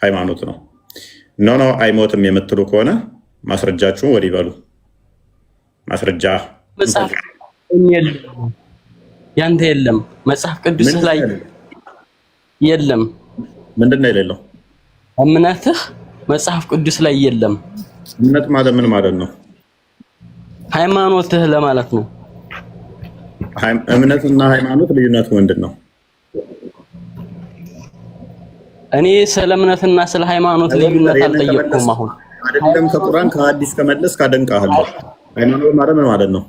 ሃይማኖት ነው። ኖ አይሞትም የምትሉ ከሆነ ማስረጃችሁን ወዲህ በሉ። ማስረጃ መጽሐፍ ያንተ የለም፣ መጽሐፍ ቅዱስ ላይ የለም። ምንድነው የሌለው? እምነትህ መጽሐፍ ቅዱስ ላይ የለም። እምነት ማለት ምን ማለት ነው? ሃይማኖትህ ለማለት ነው። እምነትና ሃይማኖት ልዩነቱ ምንድን ነው? እኔ ስለ እምነትና ስለ ሃይማኖት ልዩነት አልጠየቅኩም። አሁን አይደለም ከቁርአን ከሐዲስ ከመለስ ካደንቃለሁ። ሃይማኖት ማለት ምን ማለት ነው?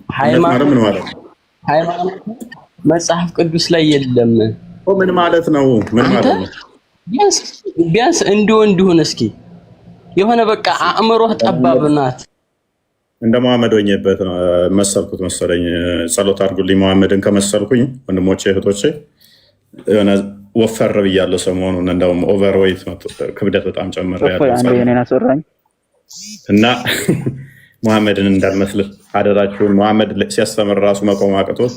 ሃይማኖት መጽሐፍ ቅዱስ ላይ የለም። ምን ማለት ነው? ምን ማለት ነው? ቢያንስ እንዲሁን እስኪ የሆነ በቃ አእምሮህ ጠባብ ናት። እንደ መሐመድ ሆኜበት መሰልኩት መሰለኝ። ጸሎት አድርጉልኝ መሐመድን ከመሰልኩኝ ወንድሞቼ እህቶቼ። የሆነ ወፈር ብያለሁ ሰሞኑን፣ እንደውም ኦቨርዌይት ክብደት በጣም ጨምሬያለሁ እና መሐመድን እንዳልመስል አደራችሁን። መሐመድ ሲያስተምር ራሱ መቆም አቅቶት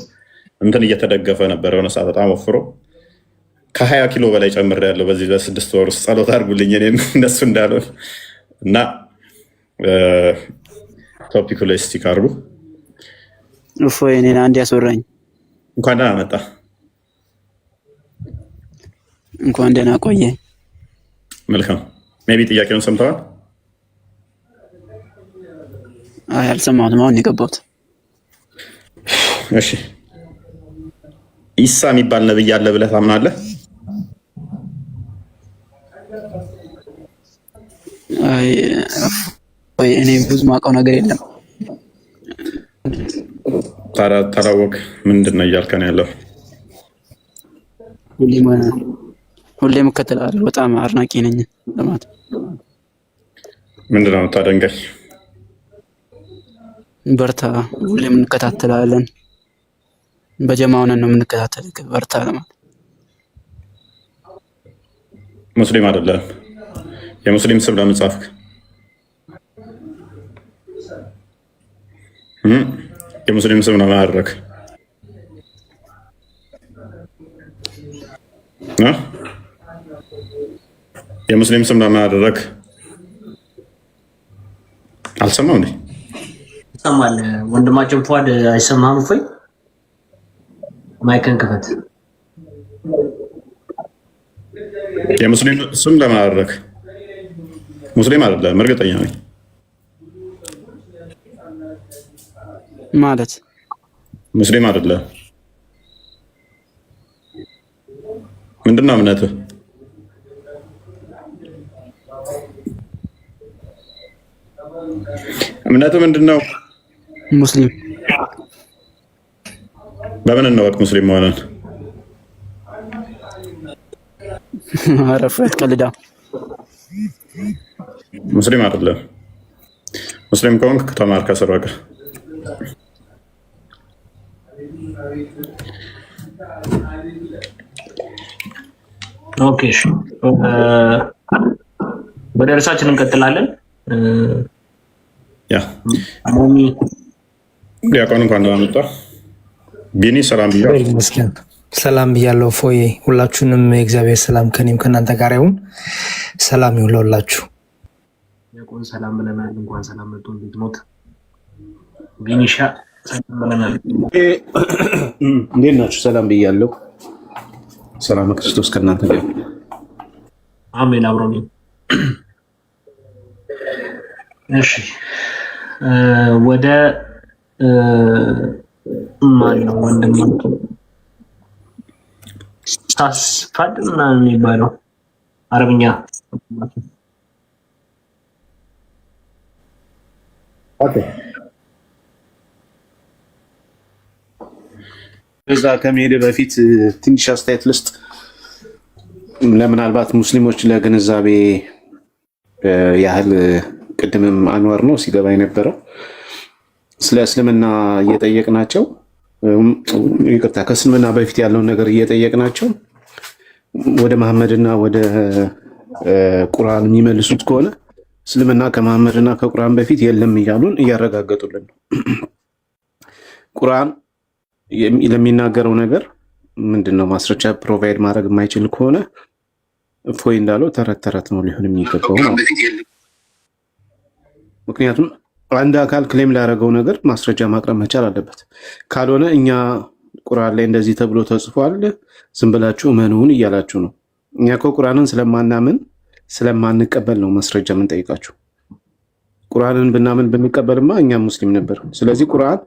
እንትን እየተደገፈ ነበር። የሆነ ሰዓት በጣም ወፍሮ ከ20 ኪሎ በላይ ጨምሬያለሁ በዚህ በ6 ወር ውስጥ። ጸሎት አድርጉልኝ እኔም እንደሱ እንዳልሆን እና ቶፒኩ ላይ ስቲክ አድርጉ። እፎይ እኔን አንድ ያስወራኝ። እንኳን ደህና መጣ። እንኳን ደህና ቆየ። መልካም። ሜቢ ጥያቄውን ሰምተዋል? አይ አልሰማሁትም፣ አሁን የገባሁት። እሺ ኢሳ የሚባል ነብይ አለ ብለህ ታምናለህ? አይ እኔ ብዙ ማውቀው ነገር የለም። ታላወቅ ምንድን ነው እያልከ ነው ያለው? ሁሌም እከተላለሁ፣ በጣም አድናቂ ነኝ ለማለት። ምንድን ነው የምታደንቀኝ? በርታ፣ ሁሌም እንከታተላለን። በጀማ ሆነን ነው የምንከታተል። በርታ ለማለት። ሙስሊም አይደለም። የሙስሊም ስም ለምን ጻፍክ? የሙስሊም ስም ለምን አደረክ? የሙስሊም ስም ለምን አደረክ? አልሰማም እንዴ? ይሰማል። ወንድማችን ፏድ አይሰማም? እፎይ ማይክን ክፈት። የሙስሊም ስም ለምን አደረክ? ሙስሊም አይደለም እርግጠኛ ነኝ። ማለት ሙስሊም አይደለም። ምንድን ነው እምነትህ? እምነትህ ምንድን ነው? ሙስሊም። በምን እንወቅ ሙስሊም መሆንን? አረፈት ቀልዳ። ሙስሊም አይደለም። ሙስሊም ከሆንክ ተማር ከስር በቃ። ኦኬ እሺ፣ ወደ እርሳችን እንቀጥላለን። ያ ዲያቆን እንኳን ደህና መጣ። ቢኒ ሰላም ብያለሁ። ሰላም ብያለሁ። ፎዬ ሁላችሁንም የእግዚአብሔር ሰላም ከኔም ከእናንተ ጋር ይሁን። ሰላም ይሁን ለሁላችሁ። ዲያቆን ሰላም ብለናል። እንኳን ሰላም መጡ። እንዴት ሞት? ቢኒሻ ሰላም ብለናል። እንዴት ናችሁ? ሰላም ብያለሁ። ሰላም ክርስቶስ ከእናንተ ጋር። አሜን። አብሮኝ። እሺ ወደ ማን ነው ወንድም ሳስፋድ ምናምን የሚባለው አረብኛ እዛ ከመሄድ በፊት ትንሽ አስተያየት ልስጥ። ለምናልባት ሙስሊሞች ለግንዛቤ ያህል ቅድምም አንዋር ነው ሲገባ የነበረው ስለ እስልምና እየጠየቅናቸው፣ ይቅርታ ከእስልምና በፊት ያለውን ነገር እየጠየቅናቸው ወደ መሐመድና ወደ ቁርአን የሚመልሱት ከሆነ እስልምና ከመሐመድና ከቁርአን በፊት የለም እያሉን እያረጋገጡልን ነው። ቁርአን ለሚናገረው ነገር ምንድነው ማስረጃ ፕሮቫይድ ማድረግ የማይችል ከሆነ እፎይ እንዳለው ተረት ተረት ነው ሊሆን የሚገባው ነው። ምክንያቱም አንድ አካል ክሌም ላደረገው ነገር ማስረጃ ማቅረብ መቻል አለበት። ካልሆነ እኛ ቁርአን ላይ እንደዚህ ተብሎ ተጽፏል ዝም ብላችሁ እመኑን እያላችሁ ነው። እኛ እኮ ቁርአንን ስለማናምን ስለማንቀበል ነው ማስረጃ የምንጠይቃችሁ። ቁርአንን ብናምን ብንቀበልማ እኛም ሙስሊም ነበር። ስለዚህ ቁርአን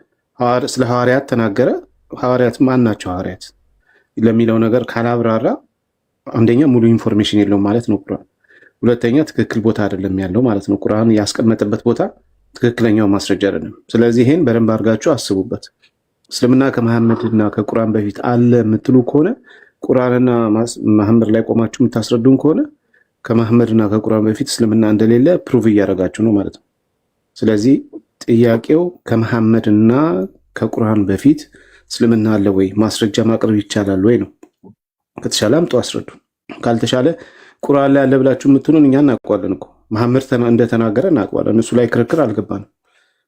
ስለ ሐዋርያት ተናገረ። ሐዋርያት ማን ናቸው? ሐዋርያት ለሚለው ነገር ካላብራራ አንደኛ ሙሉ ኢንፎርሜሽን የለውም ማለት ነው ቁርአን። ሁለተኛ ትክክል ቦታ አይደለም ያለው ማለት ነው። ቁርአን ያስቀመጠበት ቦታ ትክክለኛው ማስረጃ አይደለም። ስለዚህ ይሄን በደንብ አድርጋችሁ አስቡበት። እስልምና ከመሐመድና ከቁርአን በፊት አለ የምትሉ ከሆነ ቁርአንና መሐመድ ላይ ቆማችሁ የምታስረዱን ከሆነ ከመሐመድና ከቁርአን በፊት እስልምና እንደሌለ ፕሩቭ እያደረጋችሁ ነው ማለት ነው። ስለዚህ ጥያቄው ከመሐመድና ከቁርአን በፊት እስልምና አለ ወይ? ማስረጃ ማቅረብ ይቻላል ወይ ነው። ከተቻለ አምጡ አስረዱ። ካልተቻለ ቁርአን ላይ አለ ብላችሁ የምትሉን እኛ እናውቀዋለን እኮ መሐመድ እንደተናገረ እናውቀዋለን። እሱ ላይ ክርክር አልገባንም።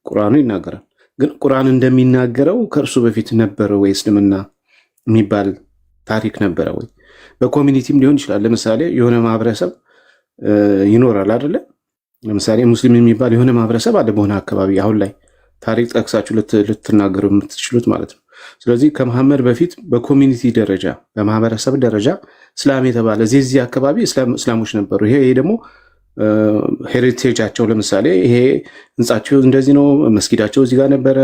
ቁርአኑ ይናገራል። ግን ቁርአን እንደሚናገረው ከእርሱ በፊት ነበረ ወይ እስልምና የሚባል ታሪክ ነበረ ወይ? በኮሚኒቲም ሊሆን ይችላል። ለምሳሌ የሆነ ማህበረሰብ ይኖራል አይደለ? ለምሳሌ ሙስሊም የሚባል የሆነ ማህበረሰብ አለ በሆነ አካባቢ። አሁን ላይ ታሪክ ጠቅሳችሁ ልትናገሩ የምትችሉት ማለት ነው። ስለዚህ ከመሐመድ በፊት በኮሚኒቲ ደረጃ በማህበረሰብ ደረጃ እስላም የተባለ እዚህ አካባቢ እስላሞች ነበሩ። ይሄ ደግሞ ሄሪቴጃቸው ለምሳሌ ይሄ ህንጻቸው እንደዚህ ነው፣ መስጊዳቸው እዚህ ጋር ነበረ፣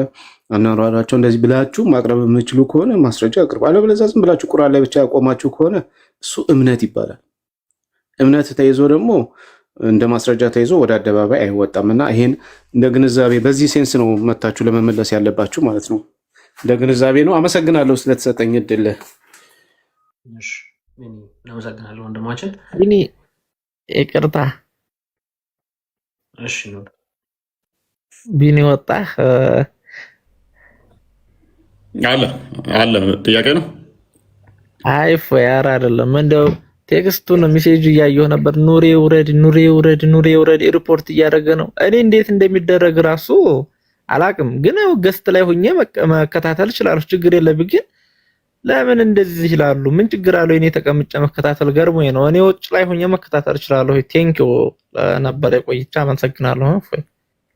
አኗኗራቸው እንደዚህ ብላችሁ ማቅረብ የምችሉ ከሆነ ማስረጃ አቅርቡ። አለበለዚያ ዝም ብላችሁ ቁርአን ላይ ብቻ ያቆማችሁ ከሆነ እሱ እምነት ይባላል። እምነት ተይዞ ደግሞ እንደ ማስረጃ ተይዞ ወደ አደባባይ አይወጣም። እና ይሄን እንደ ግንዛቤ በዚህ ሴንስ ነው መታችሁ ለመመለስ ያለባችሁ ማለት ነው። እንደ ግንዛቤ ነው። አመሰግናለሁ ስለተሰጠኝ እድል። እሺ አመሰግናለሁ ወንድማችን። እኔ ይቅርታ እሺ ነው ቢኒ ወጣህ አለ ጥያቄ ነው። አይ ፎያር አይደለም እንደው ቴክስቱን ሜሴጅ እያየሁ ነበር። ኑሬ ውረድ ሪፖርት እያደረገ ነው። እኔ እንዴት እንደሚደረግ ራሱ አላቅም፣ ግን ገስት ላይ ሆኜ መከታተል እችላለሁ። ችግር የለብኝ። ግን ለምን እንደዚህ ይላሉ? ምን ችግር አለው? እኔ ተቀምጬ መከታተል ገርሞኝ ነው። እኔ ውጭ ላይ ሆኜ መከታተል እችላለሁ። ቴንኪው ነበር ቆይቻ። አመሰግናለሁ።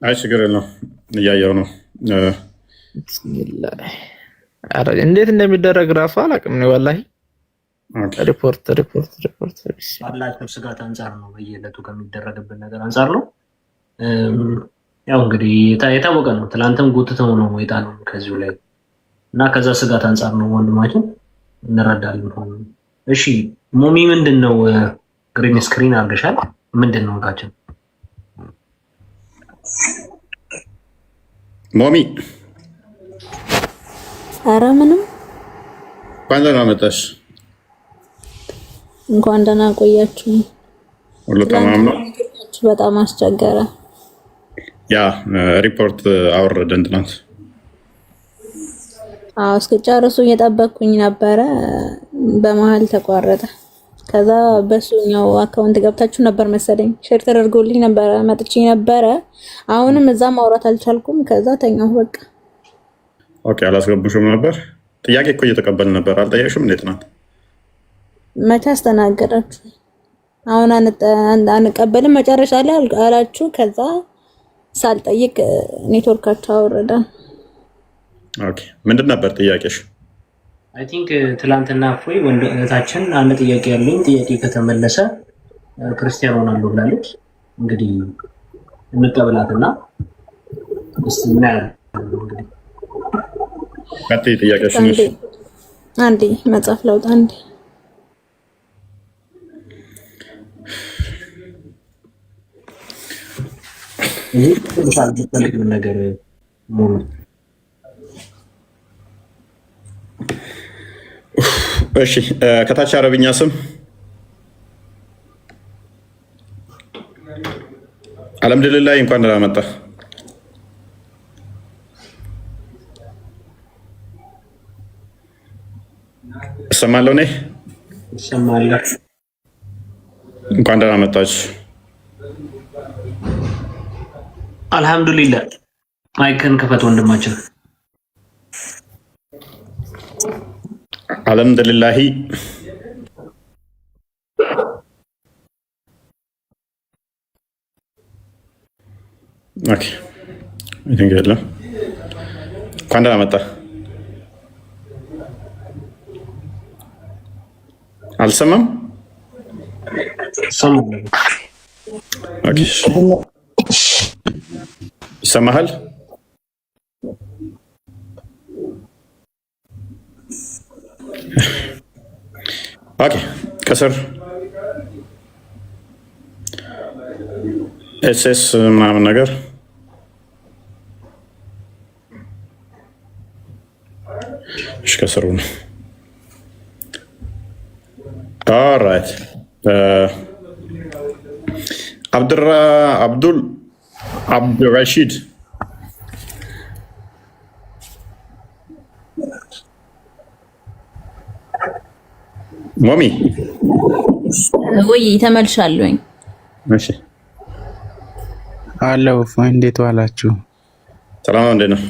አይ ችግር የለውም፣ እያየሁ ነው። ቢስሚላህ እንዴት እንደሚደረግ ራሱ አላቅም ነው ወላሂ። ሪፖርት ባላቸው ስጋት አንጻር ነው፣ በየዕለቱ ከሚደረግብን ነገር አንጻር ነው። ያው እንግዲህ የታወቀ ነው። ትላንትም ጎትተው ነው የጣለው ከዚሁ ላይ እና ከዛ ስጋት አንጻር ነው ወንድማችን፣ እንረዳለን። እሺ ሞሚ ምንድነው? ግሪን ስክሪን አድርገሻል። ምንድነው ታችን ሞሚ? ኧረ ምንም። እንኳን ደህና መጣሽ። እንኳን ደህና ቆያችሁ። ሁሉ ተማም ነው? በጣም አስቸገረ። ያ ሪፖርት አወረደን ትናንት። እስከጨርሱ እየጠበቅኩኝ ነበረ፣ በመሀል ተቋረጠ። ከዛ በሱኛው አካውንት ገብታችሁ ነበር መሰለኝ ሼር ተደርጎልኝ ነበረ፣ መጥቼ ነበረ። አሁንም እዛ ማውራት አልቻልኩም። ከዛ ተኛሁ በቃ። ኦኬ አላስገቡሽም ነበር? ጥያቄ እኮ እየተቀበልን ነበር። አልጠየቅሽም እንዴት ናት? መቼ አስተናገዳችሁ? አሁን አንቀበልም መጨረሻ ላይ አላችሁ። ከዛ ሳልጠይቅ ኔትወርካቸው አወረደ። ኦኬ ምንድን ነበር ጥያቄሽ? አይ ቲንክ ትላንትና ፎይ ወንድታችን አንድ ጥያቄ ያለኝ ጥያቄ ከተመለሰ ክርስቲያን ሆናለሁ ብላለች። እንግዲህ እንቀበላትና እስቲ እንግዲህ ቀጥይ ጥያቄሽ ነው። አንዴ መጽሐፍ ለውጥ አንዴ ነገር ሙሉ እሺ ከታች አረብኛ ስም አልሐምዱሊላህ እንኳን ደህና መጣ። እሰማለሁ ነኝ። እሰማለሁ። እንኳን ደህና መጣች። አልሐምዱሊላህ ማይክን ክፈት ወንድማችን። አልሐምዱሊላህ ኦኬ የለም። እንኳን ደህና መጣ። አልሰማም። ኦኬ ይሰማሃል? ኦኬ ከስር ኤስኤስ ምናምን ነገር እሺ፣ ከስሩ ነው። ኦልራይት አብዱልረሺድ ሞሚ ወይ ተመልሻለሁኝ። እሺ አለው። እንዴት ዋላችሁ? ሰላም ነው። እንዴት ነው?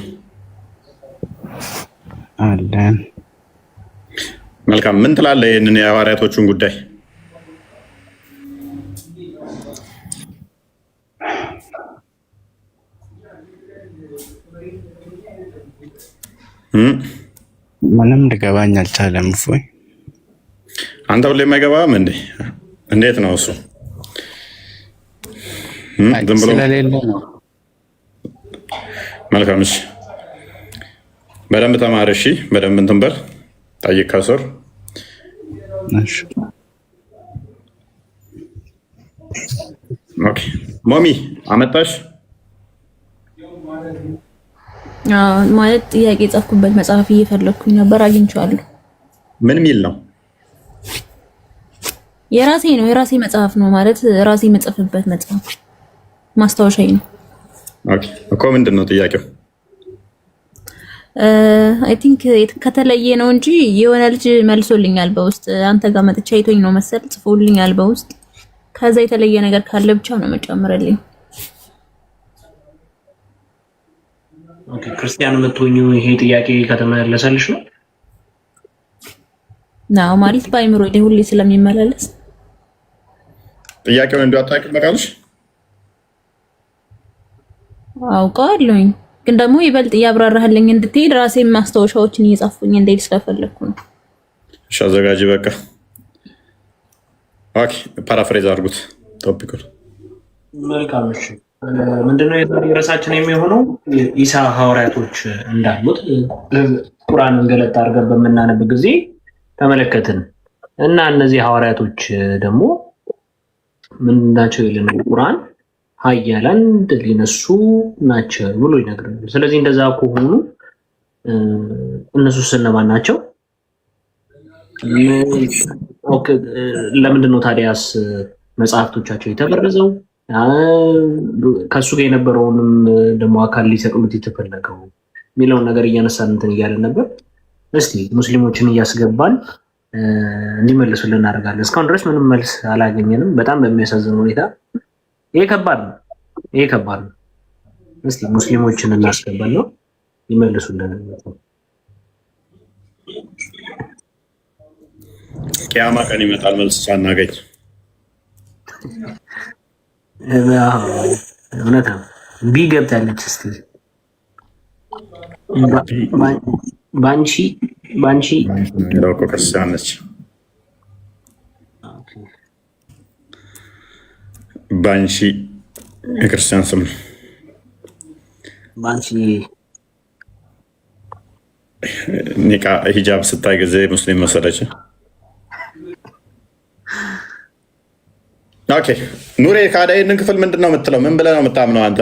አለን። መልካም። ምን ትላለህ ይህንን የሐዋርያቶቹን ጉዳይ? ምንም ልገባኝ አልቻለም። እፎይ አንተ ሁሌ የማይገባም እንዴ? እንዴት ነው እሱ? ዝም ብሎ ስለሌለ ነው። መልካም። እሺ በደንብ ተማር። እሺ በደንብ እንትን በል ጠይቅ ከስር። ኦኬ ሞሚ አመጣሽ ማለት ጥያቄ የጻፍኩበት መጽሐፍ እየፈለኩኝ ነበር፣ አግኝቼዋለሁ። ምን ሚል ነው? የራሴ ነው፣ የራሴ መጽሐፍ ነው ማለት ራሴ የምጽፍበት መጽሐፍ ማስታወሻዬ ነው። ኦኬ እኮ ምንድን ነው ጥያቄው? አይ ቲንክ ከተለየ ነው እንጂ የሆነ ልጅ መልሶልኛል በውስጥ አንተ ጋር መጥቻ አይቶኝ ነው መሰል ጽፎልኛል በውስጥ። ከዛ የተለየ ነገር ካለ ብቻ ነው መጨመርልኝ። ኦኬ ክርስቲያን የምትሆኚ ይሄ ጥያቄ ከተመለሰልሽ ነው? ናው ማለት ባይምሮ ሁሌ ስለሚመላለስ ጥያቄውን እንዲያጣቂ መቃልሽ አውቃለሁኝ፣ ግን ደግሞ ይበልጥ እያብራራህልኝ እንድትሄድ ራሴን ማስታወሻዎችን እየጻፍኩኝ እንዴት ስለፈለኩ ነው። እሺ አዘጋጂ በቃ። ኦኬ ፓራፍሬዝ አድርጉት ቶፒኩን። መልካም። እሺ ምንድነው የዛሬ ርዕሳችን የሚሆነው? ኢሳ ሐዋርያቶች እንዳሉት ቁርአንን ገለጥ አድርገን በምናነብ ጊዜ ተመለከትን እና እነዚህ ሐዋርያቶች ደግሞ ምንድናቸው ይለናል ቁርአን? ኃያላን ድል ሊነሱ ናቸው ብሎ ይነግረናል። ስለዚህ እንደዛ ከሆኑ እነሱ እነማን ናቸው? ለምንድን ነው ታዲያስ መጽሐፍቶቻቸው የተበረዘው? ከሱ ጋር የነበረውንም ደግሞ አካል ሊሰቅሉት የተፈለገው የሚለውን ነገር እያነሳን እንትን እያለን ነበር። እስቲ ሙስሊሞችን እያስገባን እንዲመልሱልን እናደርጋለን። እስካሁን ድረስ ምንም መልስ አላገኘንም፣ በጣም በሚያሳዝን ሁኔታ። ይሄ ከባድ ነው፣ ይሄ ከባድ ነው። እስቲ ሙስሊሞችን እናስገባለን ይመልሱልን። ቂያማ ቀን ይመጣል መልስ ሳናገኝ። እውነት ነው። ቢ ገብታለች። እስቲ ባንቺ ሮኮ ክርስቲያን ነች። ባንሺ የክርስቲያን ስም ነው። ባንቺ ኒቃ ሂጃብ ስታይ ጊዜ ሙስሊም መሰለች። ኦኬ ኑሬ ካዳ ይህንን ክፍል ምንድን ነው የምትለው? ምን ብለህ ነው የምታምነው አንተ?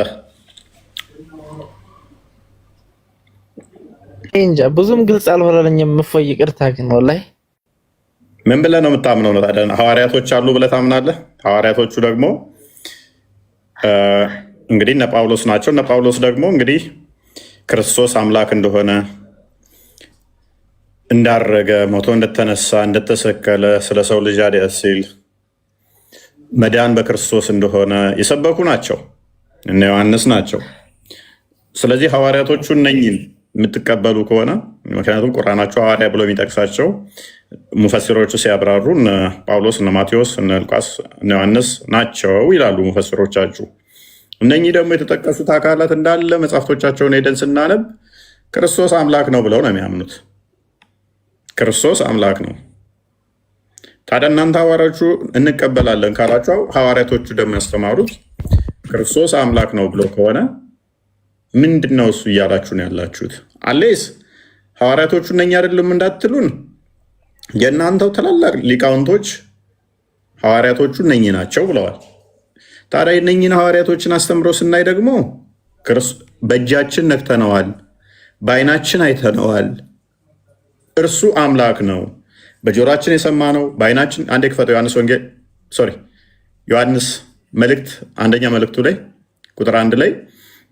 እንጃ ብዙም ግልጽ አልሆነልኝም። እፎይ ይቅርታ ግን ወላሂ ምን ብለህ ነው የምታምነው ነው ታዲያ? ሐዋርያቶች አሉ ብለህ ታምናለህ? ሐዋርያቶቹ ደግሞ እንግዲህ እነ ጳውሎስ ናቸው። እነ ጳውሎስ ደግሞ እንግዲህ ክርስቶስ አምላክ እንደሆነ እንዳረገ፣ ሞቶ እንደተነሳ፣ እንደተሰቀለ፣ ስለ ሰው ልጅ ሲል መዳን በክርስቶስ እንደሆነ የሰበኩ ናቸው። እነ ዮሐንስ ናቸው። ስለዚህ ሐዋርያቶቹ እነኝን የምትቀበሉ ከሆነ ምክንያቱም ቁርአናቸው ሐዋርያ ብሎ የሚጠቅሳቸው ሙፈሲሮቹ ሲያብራሩ እነ ጳውሎስ፣ እነ ማቴዎስ፣ እነ ሉቃስ፣ እነ ዮሐንስ ናቸው ይላሉ ሙፈሲሮቻችሁ። እነኚህ ደግሞ የተጠቀሱት አካላት እንዳለ መጽሐፍቶቻቸውን ሄደን ስናነብ ክርስቶስ አምላክ ነው ብለው ነው የሚያምኑት። ክርስቶስ አምላክ ነው። ታዲያ እናንተ ሐዋርያዎቹ እንቀበላለን ካላቸው ሐዋርያቶቹ ደግሞ ያስተማሩት ክርስቶስ አምላክ ነው ብሎ ከሆነ ምንድን ነው እሱ እያላችሁ ነው ያላችሁት? አሌስ ሐዋርያቶቹ እነኛ አይደሉም እንዳትሉን፣ የእናንተው ታላላቅ ሊቃውንቶች ሐዋርያቶቹ እነኚህ ናቸው ብለዋል። ታዲያ የእነኚህን ሐዋርያቶችን አስተምሮ ስናይ ደግሞ በእጃችን ነክተነዋል፣ በዓይናችን አይተነዋል፣ እርሱ አምላክ ነው፣ በጆሮአችን የሰማነው በዓይናችን። አንዴ ክፈተው ዮሐንስ መልእክት አንደኛ መልእክቱ ላይ ቁጥር 1 ላይ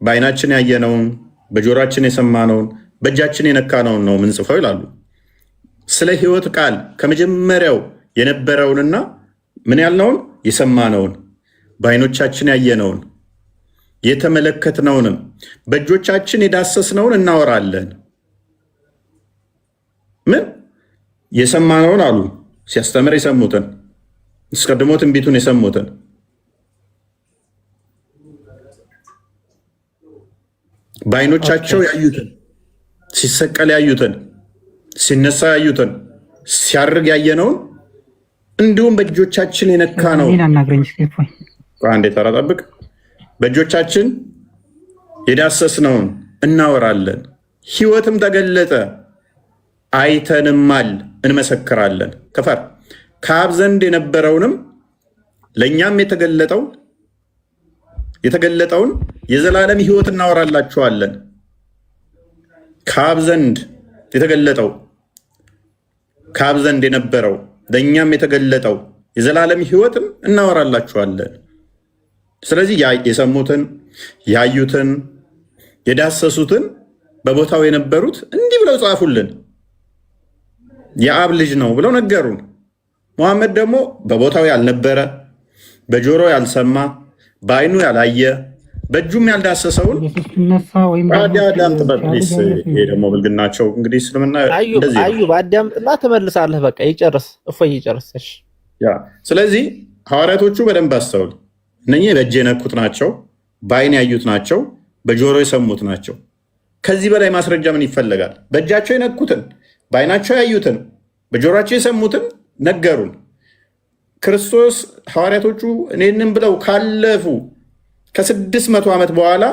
በዓይናችን ያየነውን በጆሮአችን የሰማነውን በእጃችን የነካነውን ነው ምንጽፈው ይላሉ። ስለ ሕይወት ቃል ከመጀመሪያው የነበረውንና ምን ያልነውን የሰማነውን በዓይኖቻችን ያየነውን የተመለከትነውንም በእጆቻችን የዳሰስነውን እናወራለን። ምን የሰማነውን አሉ ሲያስተምር የሰሙትን አስቀድሞ ትንቢቱን የሰሙትን በዓይኖቻቸው ያዩትን ሲሰቀል ያዩትን ሲነሳ ያዩትን ሲያርግ ያየነውን እንዲሁም በእጆቻችን የነካነው አንዴ ተራ ጠብቅ። በእጆቻችን የዳሰስነውን እናወራለን። ሕይወትም ተገለጠ አይተንማል እንመሰክራለን። ከፈር ከአብ ዘንድ የነበረውንም ለእኛም የተገለጠውን የዘላለም ሕይወት እናወራላችኋለን። ከአብ ዘንድ የተገለጠው ከአብ ዘንድ የነበረው ለእኛም የተገለጠው የዘላለም ሕይወትም እናወራላችኋለን። ስለዚህ የሰሙትን ያዩትን የዳሰሱትን በቦታው የነበሩት እንዲህ ብለው ጻፉልን። የአብ ልጅ ነው ብለው ነገሩን። ሙሐመድ ደግሞ በቦታው ያልነበረ በጆሮ ያልሰማ በዓይኑ ያላየ በእጁም ያልዳሰሰውን ደግሞ ብልግናቸው እንግዲህ እስልምና አዩብ አዳምጥና ትመልሳለህ። በቃ ይጨርስ፣ እፎይ ይጨርስ። ስለዚህ ሐዋርያቶቹ በደንብ አስተውል። እነኚህ በእጅ የነኩት ናቸው፣ በዓይን ያዩት ናቸው፣ በጆሮ የሰሙት ናቸው። ከዚህ በላይ ማስረጃ ምን ይፈለጋል? በእጃቸው የነኩትን በዓይናቸው ያዩትን በጆሮአቸው የሰሙትን ነገሩን። ክርስቶስ ሐዋርያቶቹ እኔንም ብለው ካለፉ ከ600 ዓመት በኋላ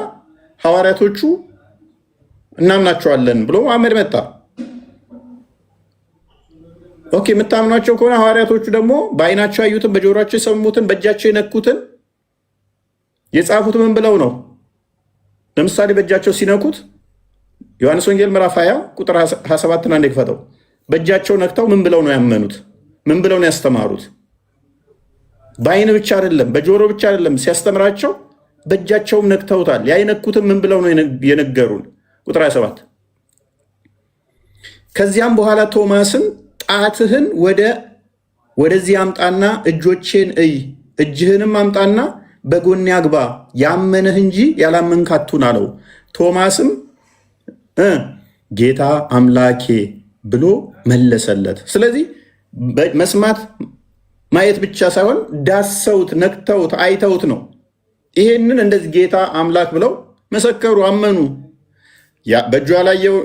ሐዋርያቶቹ እናምናቸዋለን ብሎ መሐመድ መጣ። ኦኬ፣ የምታምኗቸው ከሆነ ሐዋርያቶቹ ደግሞ በዓይናቸው ያዩትን በጆሮአቸው የሰሙትን በእጃቸው የነኩትን የጻፉት ምን ብለው ነው? ለምሳሌ በእጃቸው ሲነኩት ዮሐንስ ወንጌል ምዕራፍ 20 ቁጥር 27 አንዴ ክፈተው። በእጃቸው ነክተው ምን ብለው ነው ያመኑት? ምን ብለው ነው ያስተማሩት? በዓይን ብቻ አይደለም በጆሮ ብቻ አይደለም ሲያስተምራቸው በእጃቸውም ነክተውታል። ያይነኩትም ምን ብለው ነው የነገሩን? ቁጥር 27 ከዚያም በኋላ ቶማስን ጣትህን ወደዚህ አምጣና እጆቼን እይ፣ እጅህንም አምጣና በጎኔ አግባ፣ ያመነህ እንጂ ያላመንክ አትሁን አለው። ቶማስም ጌታ አምላኬ ብሎ መለሰለት። ስለዚህ መስማት ማየት ብቻ ሳይሆን ዳሰውት፣ ነክተውት፣ አይተውት ነው። ይሄንን እንደዚህ ጌታ አምላክ ብለው መሰከሩ፣ አመኑ። በእጁ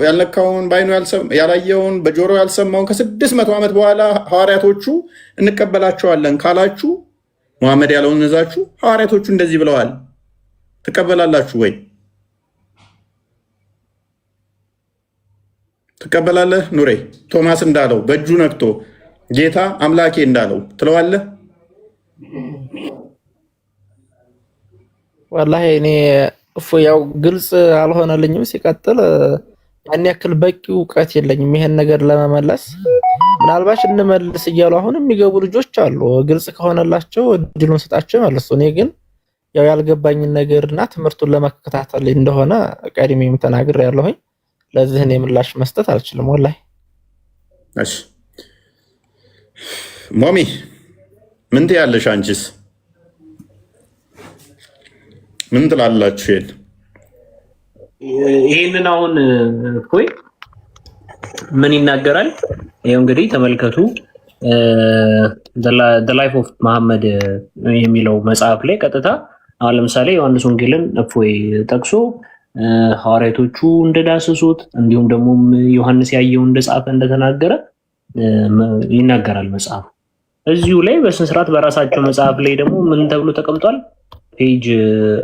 ያልነካውን በዓይኑ ያላየውን በጆሮ ያልሰማውን ከ600 ዓመት በኋላ ሐዋርያቶቹ እንቀበላቸዋለን ካላችሁ ሙሐመድ ያለውን እዛችሁ ሐዋርያቶቹ እንደዚህ ብለዋል፣ ትቀበላላችሁ ወይ? ትቀበላለህ? ኑሬ ቶማስ እንዳለው በእጁ ነክቶ ጌታ አምላኬ እንዳለው ትለዋለህ? ወላሂ እኔ ያው ግልጽ አልሆነልኝም። ሲቀጥል ያን ያክል በቂ እውቀት የለኝም ይሄን ነገር ለመመለስ። ምናልባት እንመልስ እያሉ አሁን የሚገቡ ልጆች አሉ። ግልጽ ከሆነላቸው እድሉን ስጣቸው መልሱ። እኔ ግን ያው ያልገባኝን ነገርና ትምህርቱን ለመከታተል እንደሆነ ቀድሜም ተናግሬያለሁኝ። ለዚህ እኔ ምላሽ መስጠት አልችልም ወላሂ። እሺ ሞሚ ምን ትያለሽ? አንቺስ ምን ትላላችሁ? ይሄንን አሁን እኮይ ምን ይናገራል? ይሄው እንግዲህ ተመልከቱ። the life of መሐመድ የሚለው መጽሐፍ ላይ ቀጥታ አሁን ለምሳሌ ዮሐንስ ወንጌልን እፎይ ጠቅሶ ሐዋርያቶቹ እንደዳሰሱት እንዲሁም ደግሞ ዮሐንስ ያየው እንደጻፈ እንደተናገረ ይናገራል መጽሐፉ። እዚሁ ላይ በስነ ስርዓት በራሳቸው መጽሐፍ ላይ ደግሞ ምን ተብሎ ተቀምጧል? ፔጅ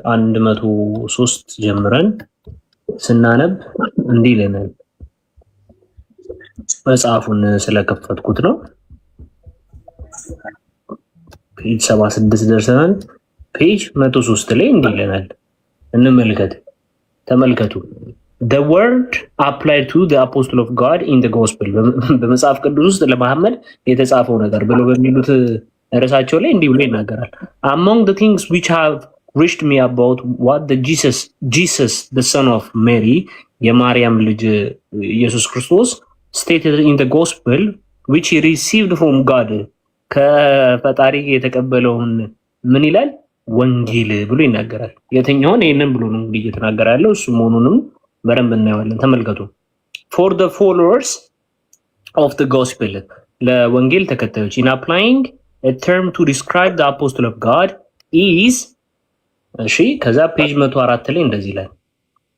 103 ጀምረን ስናነብ እንዲህ ይለናል። መጽሐፉን ስለከፈትኩት ነው። ፔጅ 76 ደርሰናል። ፔጅ 103 ላይ እንዲህ ይለናል። እንመልከት። ተመልከቱ። The word applied to the apostle of God in the gospel በመጽሐፍ ቅዱስ ውስጥ ለመሐመድ የተጻፈው ነገር ብለው በሚሉት ርዕሳቸው ላይ እንዲህ ብሎ ይናገራል። Among the things which have reached me about what the Jesus the son of Mary የማርያም ልጅ ኢየሱስ ክርስቶስ stated in the gospel which he received from God ከፈጣሪ የተቀበለውን ምን ይላል? ወንጌል ብሎ ይናገራል። የትኛውን? ይሄንን ብሎ ነው እንግዲህ እየተናገረ ያለው እሱ መሆኑንም በደንብ እናየዋለን። ተመልከቱ። for the followers of the gospel ለወንጌል ተከታዮች in applying a term to describe the apostle of God is እሺ ከዛ ፔጅ 104 ላይ እንደዚህ ይላል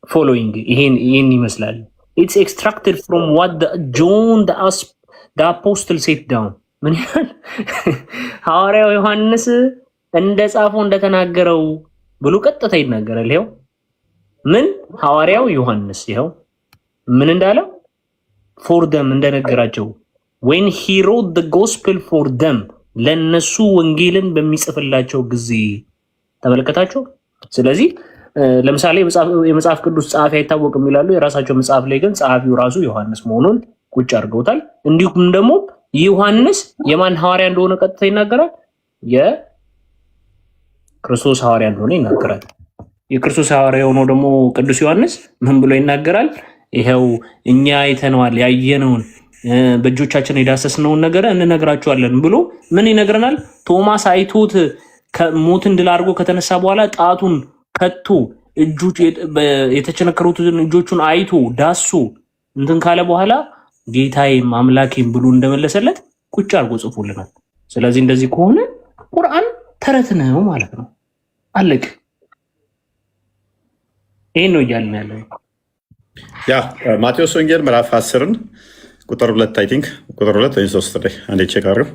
following ይሄን ይመስላል it's extracted from what John the apostle set down ምን ያህል ሐዋርያው ዮሐንስ እንደጻፈው እንደተናገረው ብሎ ቀጥታ ይናገራል። ይሄው ምን ሐዋርያው ዮሐንስ ይሄው ምን እንዳለው for them እንደነገራቸው when he wrote the gospel for them ለነሱ ወንጌልን በሚጽፍላቸው ጊዜ ተመለከታችሁ። ስለዚህ ለምሳሌ የመጽሐፍ ቅዱስ ጸሐፊ አይታወቅም ይላሉ። የራሳቸው መጽሐፍ ላይ ግን ጸሐፊው ራሱ ዮሐንስ መሆኑን ቁጭ አድርገውታል። እንዲሁም ደግሞ ዮሐንስ የማን ሐዋርያ እንደሆነ ቀጥታ ይናገራል። የክርስቶስ ሐዋርያ እንደሆነ ይናገራል። የክርስቶስ ሐዋርያ የሆነው ደግሞ ቅዱስ ዮሐንስ ምን ብሎ ይናገራል? ይሄው እኛ አይተነዋል፣ ያየነውን በእጆቻችን የዳሰስነውን ነገር እንነግራችኋለን ብሎ ምን ይነግረናል? ቶማስ አይቶት ሞትን ድል አድርጎ ከተነሳ በኋላ ጣቱን ከቶ የተቸነከሩትን እጆቹን አይቶ ዳሶ እንትን ካለ በኋላ ጌታዬም አምላኬም ብሎ እንደመለሰለት ቁጭ አድርጎ ጽፎልናል። ስለዚህ እንደዚህ ከሆነ ቁርአን ተረት ነው ማለት ነው። አለቅ ይሄን ነው እያልን ያለው። ያ ማቴዎስ ወንጌል ምዕራፍ 10 ቁጥር 2 አይ ቲንክ ቁጥር 2 ወይ 3 ላይ አንዴ ቼክ አድርጉ።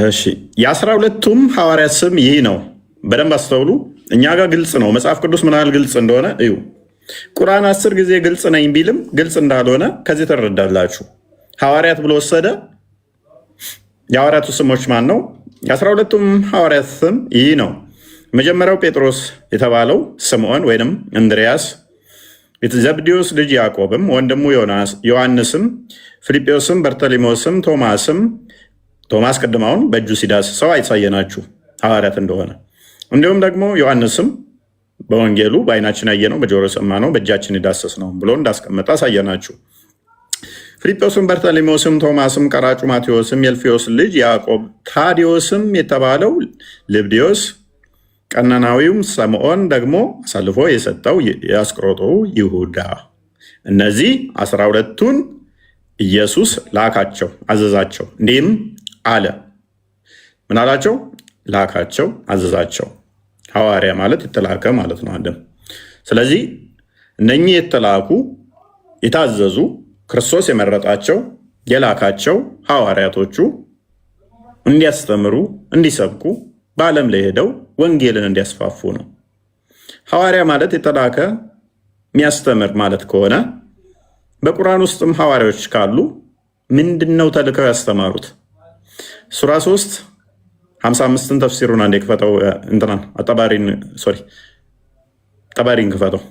እሺ የ12ቱም ሐዋርያት ስም ይህ ነው። በደንብ አስተውሉ። እኛ ጋር ግልጽ ነው። መጽሐፍ ቅዱስ ምን ያህል ግልጽ እንደሆነ እዩ። ቁርአን 10 ጊዜ ግልጽ ነኝ ቢልም ግልጽ እንዳልሆነ ከዚህ ትረዳላችሁ። ሐዋርያት ብሎ ወሰደ። የሐዋርያቱ ስሞች ማን ነው? የ12ቱም ሐዋርያት ስም ይህ ነው። መጀመሪያው ጴጥሮስ የተባለው ስምዖን ወይንም እንድሪያስ፣ የዘብዴዎስ ልጅ ያዕቆብም፣ ወንድሙ ዮሐንስም፣ ፊልጶስም፣ በርተሊሞስም፣ ቶማስ ቅድማውን በእጁ ሲዳስሰው አይሳየናችሁ ሐዋርያት እንደሆነ፣ እንዲሁም ደግሞ ዮሐንስም በወንጌሉ በዓይናችን ያየነው በጆሮ ሰማነው በእጃችን የዳሰስ ነው ብሎ እንዳስቀመጠ አሳየናችሁ። ፊልጶስም፣ በርተሊሞስም፣ ቶማስም፣ ቀራጩ ማቴዎስም፣ የልፊዮስ ልጅ ያዕቆብ፣ ታዲዮስም የተባለው ልብድዮስ፣ ቀናናዊውም ስምዖን፣ ደግሞ አሳልፎ የሰጠው የአስቆሮቱ ይሁዳ። እነዚህ 12ቱን ኢየሱስ ላካቸው፣ አዘዛቸው። እንዲህም አለ። ምን አላቸው? ላካቸው፣ አዘዛቸው። ሐዋርያ ማለት የተላከ ማለት ነው አንድም። ስለዚህ እነኚህ የተላኩ የታዘዙ ክርስቶስ የመረጣቸው የላካቸው ሐዋርያቶቹ እንዲያስተምሩ፣ እንዲሰብኩ፣ በዓለም ላይ ሄደው ወንጌልን እንዲያስፋፉ ነው። ሐዋርያ ማለት የተላከ የሚያስተምር ማለት ከሆነ በቁርአን ውስጥም ሐዋርያዎች ካሉ ምንድነው ተልከው ያስተማሩት? ሱራ 3 55ን ተፍሲሩን አንዴ ክፈተው። እንትናን ጠባሪን ክፈተው።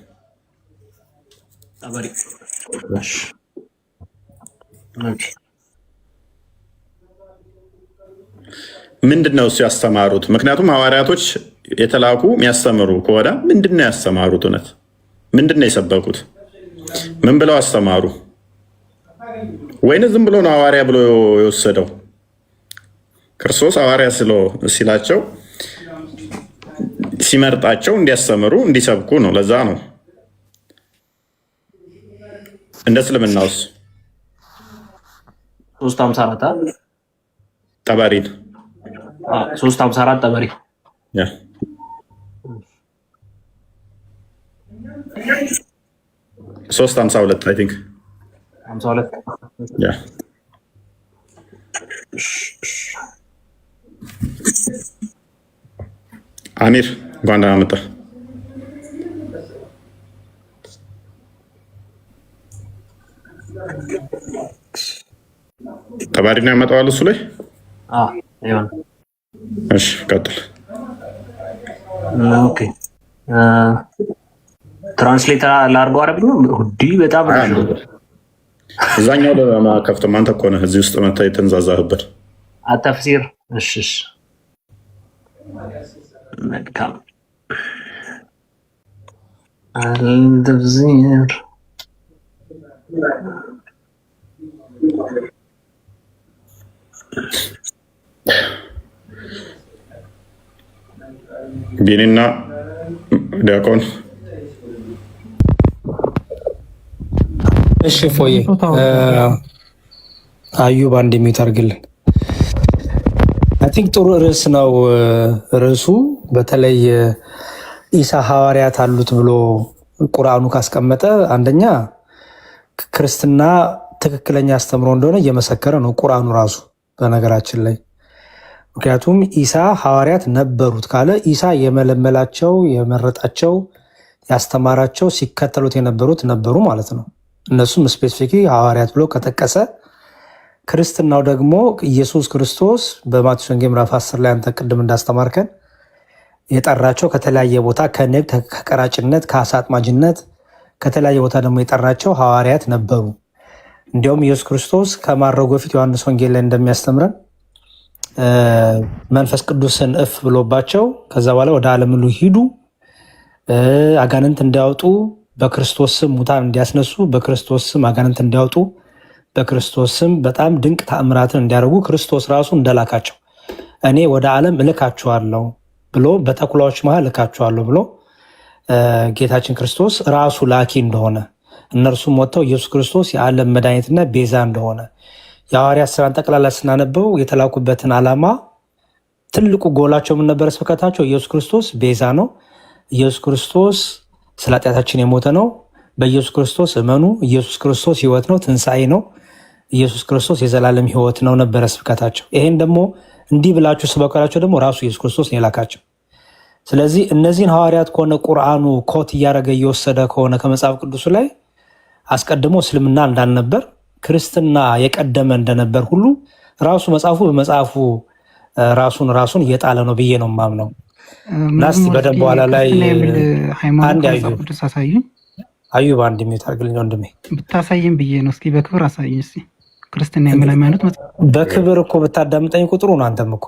ምንድነው እሱ ያስተማሩት? ምክንያቱም ሐዋርያቶች የተላኩ የሚያስተምሩ ከሆነ ምንድነው ያስተማሩት? እውነት ምንድነው የሰበኩት? ምን ብለው አስተማሩ? ወይን ዝም ብሎ ነው ሐዋርያ ብሎ የወሰደው? ክርስቶስ ሐዋርያ ሲላቸው ሲመርጣቸው እንዲያስተምሩ እንዲሰብኩ ነው። ለዛ ነው እንደ እስልምናውስ 354 ጠበሪን 354 ጠበሪ ያ 352 አይ ቲንክ 52 ያ አሚር እንኳን ደህና መጣህ። ጠባሪ ነው ያመጣዋል እሱ ላይ። እሺ ቀጥል። ኦኬ ትራንስሌተር ላድርገው አረብ ነው ሁዲ በጣም እዛኛው ለማከፍተው አንተ እኮ ነህ እዚህ ውስጥ መታ የተንዛዛህበት አተፍሲር። እሺ መልካም አልተፍሲር ቢኒና ዲያቆን እሺ ፎዬ አዩብ አንድ የሚዩት አድርግልን። አይ ቲንክ ጥሩ ርዕስ ነው ርዕሱ። በተለይ ኢሳ ሐዋርያት አሉት ብሎ ቁርአኑ ካስቀመጠ አንደኛ ክርስትና ትክክለኛ አስተምሮ እንደሆነ እየመሰከረ ነው ቁርአኑ ራሱ በነገራችን ላይ። ምክንያቱም ኢሳ ሐዋርያት ነበሩት ካለ ኢሳ የመለመላቸው የመረጣቸው ያስተማራቸው ሲከተሉት የነበሩት ነበሩ ማለት ነው። እነሱም ስፔሲፊክ ሐዋርያት ብሎ ከጠቀሰ ክርስትናው ደግሞ ኢየሱስ ክርስቶስ በማቴዎስ ወንጌል ምዕራፍ 10 ላይ አንተ ቅድም እንዳስተማርከን የጠራቸው ከተለያየ ቦታ ከንግድ ከቀራጭነት ከአሳ አጥማጅነት ከተለያየ ቦታ ደግሞ የጠራቸው ሐዋርያት ነበሩ። እንዲያውም ኢየሱስ ክርስቶስ ከማረጉ በፊት ዮሐንስ ወንጌል ላይ እንደሚያስተምረን መንፈስ ቅዱስን እፍ ብሎባቸው ከዛ በኋላ ወደ ዓለም ሁሉ ሂዱ፣ አጋንንት እንዲያወጡ፣ በክርስቶስ ስም ሙታን እንዲያስነሱ፣ በክርስቶስ ስም አጋንንት እንዲያወጡ፣ በክርስቶስ ስም በጣም ድንቅ ተአምራትን እንዲያደርጉ ክርስቶስ ራሱ እንደላካቸው እኔ ወደ ዓለም እልካችኋለሁ ብሎ በተኩላዎች መሃል እልካችኋለሁ ብሎ ጌታችን ክርስቶስ ራሱ ላኪ እንደሆነ እነርሱም ወጥተው ኢየሱስ ክርስቶስ የዓለም መድኃኒትና ቤዛ እንደሆነ የሐዋርያት ሥራን ጠቅላላ ስናነበው የተላኩበትን ዓላማ ትልቁ ጎላቸው ምን ነበር? ስብከታቸው ኢየሱስ ክርስቶስ ቤዛ ነው፣ ኢየሱስ ክርስቶስ ስለ ኃጢአታችን የሞተ ነው፣ በኢየሱስ ክርስቶስ እመኑ፣ ኢየሱስ ክርስቶስ ሕይወት ነው፣ ትንሣኤ ነው፣ ኢየሱስ ክርስቶስ የዘላለም ሕይወት ነው ነበረ ስብከታቸው። ይሄን ደግሞ እንዲህ ብላችሁ ስበከላቸው ደግሞ ራሱ ኢየሱስ ክርስቶስ ነው የላካቸው። ስለዚህ እነዚህን ሐዋርያት ከሆነ ቁርአኑ ኮት እያደረገ እየወሰደ ከሆነ ከመጽሐፍ ቅዱሱ ላይ አስቀድሞ እስልምና እንዳልነበር ክርስትና የቀደመ እንደነበር ሁሉ ራሱ መጽሐፉ በመጽሐፉ ራሱን እየጣለ ነው ብዬ ነው የማምነው። ናስቲ በደንብ በኋላ ላይ አንድ አዩብ አንድ የሚዩት አድርግልኝ ወንድሜ ብታሳይም ብዬ ነው። እስኪ በክብር አሳይኝ እስኪ ክርስትና የሚል ሃይማኖት በክብር እኮ ብታዳምጠኝ ቁጥሩ ነው። አንተም እኮ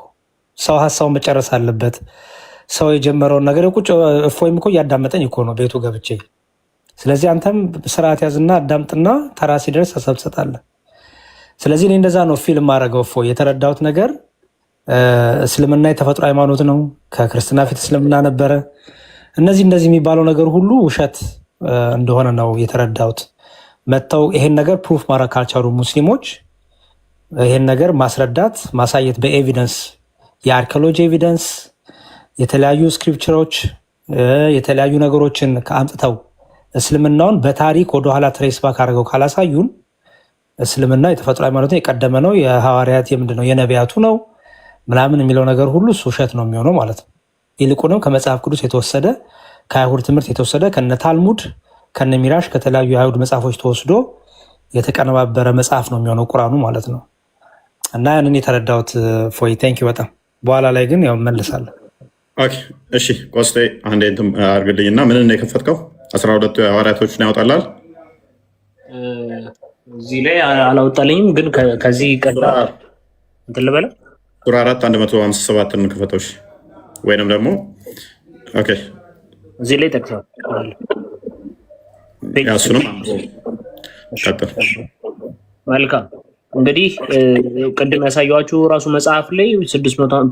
ሰው ሀሳቡን መጨረስ አለበት። ሰው የጀመረውን ነገር ቁጭ እፎይም እኮ እያዳመጠኝ እኮ ነው ቤቱ ገብቼ። ስለዚህ አንተም ስርዓት ያዝና አዳምጥና ተራ ሲደርስ ሀሳብ ትሰጣለህ። ስለዚህ እኔ እንደዛ ነው ፊልም ማድረገው። እፎይ የተረዳሁት ነገር እስልምና የተፈጥሮ ሃይማኖት ነው፣ ከክርስትና ፊት እስልምና ነበረ፣ እነዚህ የሚባለው ነገር ሁሉ ውሸት እንደሆነ ነው የተረዳሁት። መጥተው ይሄን ነገር ፕሩፍ ማድረግ ካልቻሉ ሙስሊሞች ይሄን ነገር ማስረዳት ማሳየት በኤቪደንስ የአርኪኦሎጂ ኤቪደንስ የተለያዩ ስክሪፕቸሮች የተለያዩ ነገሮችን ከአምጥተው እስልምናውን በታሪክ ወደኋላ ትሬስ ባክ አድርገው ካላሳዩን እስልምና የተፈጥሮ ሃይማኖት የቀደመ ነው የሐዋርያት የምንድነው የነቢያቱ ነው ምናምን የሚለው ነገር ሁሉ ውሸት ነው የሚሆነው ማለት ነው። ይልቁንም ከመጽሐፍ ቅዱስ የተወሰደ ከአይሁድ ትምህርት የተወሰደ ከነ ታልሙድ ከነ ሚራሽ ከተለያዩ የአይሁድ መጽሐፎች ተወስዶ የተቀነባበረ መጽሐፍ ነው የሚሆነው ቁርአኑ ማለት ነው። እና ያንን የተረዳሁት ፎይ ቴንኪው በጣም በኋላ ላይ ግን ያው መልሳለሁ። ኦኬ እሺ ቆስጤ አንዴ እንትን አድርግልኝና ምን ነው የከፈትከው? 12ቱ ሐዋርያቶችን ያወጣላል እዚህ ላይ አላወጣልኝም፣ ግን ከዚህ ቀጥታ እንትን ልበለ ሱራ 4 157 እንከፈተው ወይንም ደግሞ ኦኬ እዚህ ላይ ጠቅሰዋል። ያሱንም ቀጥል። መልካም እንግዲህ ቅድም ያሳየኋችሁ ራሱ መጽሐፍ ላይ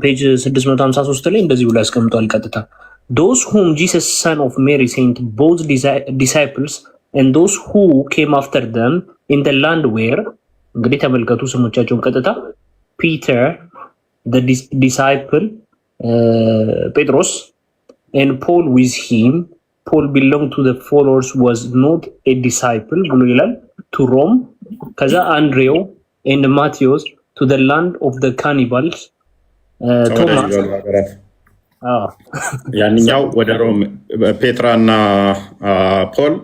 ፔጅ 653 ላይ እንደዚህ ብሎ ያስቀምጧል። ቀጥታ those whom Jesus son of Mary sent both disciples and those who came after them in the land where እንግዲህ ተመልከቱ ስሞቻቸውን ቀጥታ ፒተር the disciple Petros and Paul with him. Paul belonged to the followers, was not a disciple ብሎ ይላል to Rome. ከዛ አንድሬው and Matthias to the land of the cannibals. ቶማስ ያንኛው ወደ ሮም ፔትራና ፖል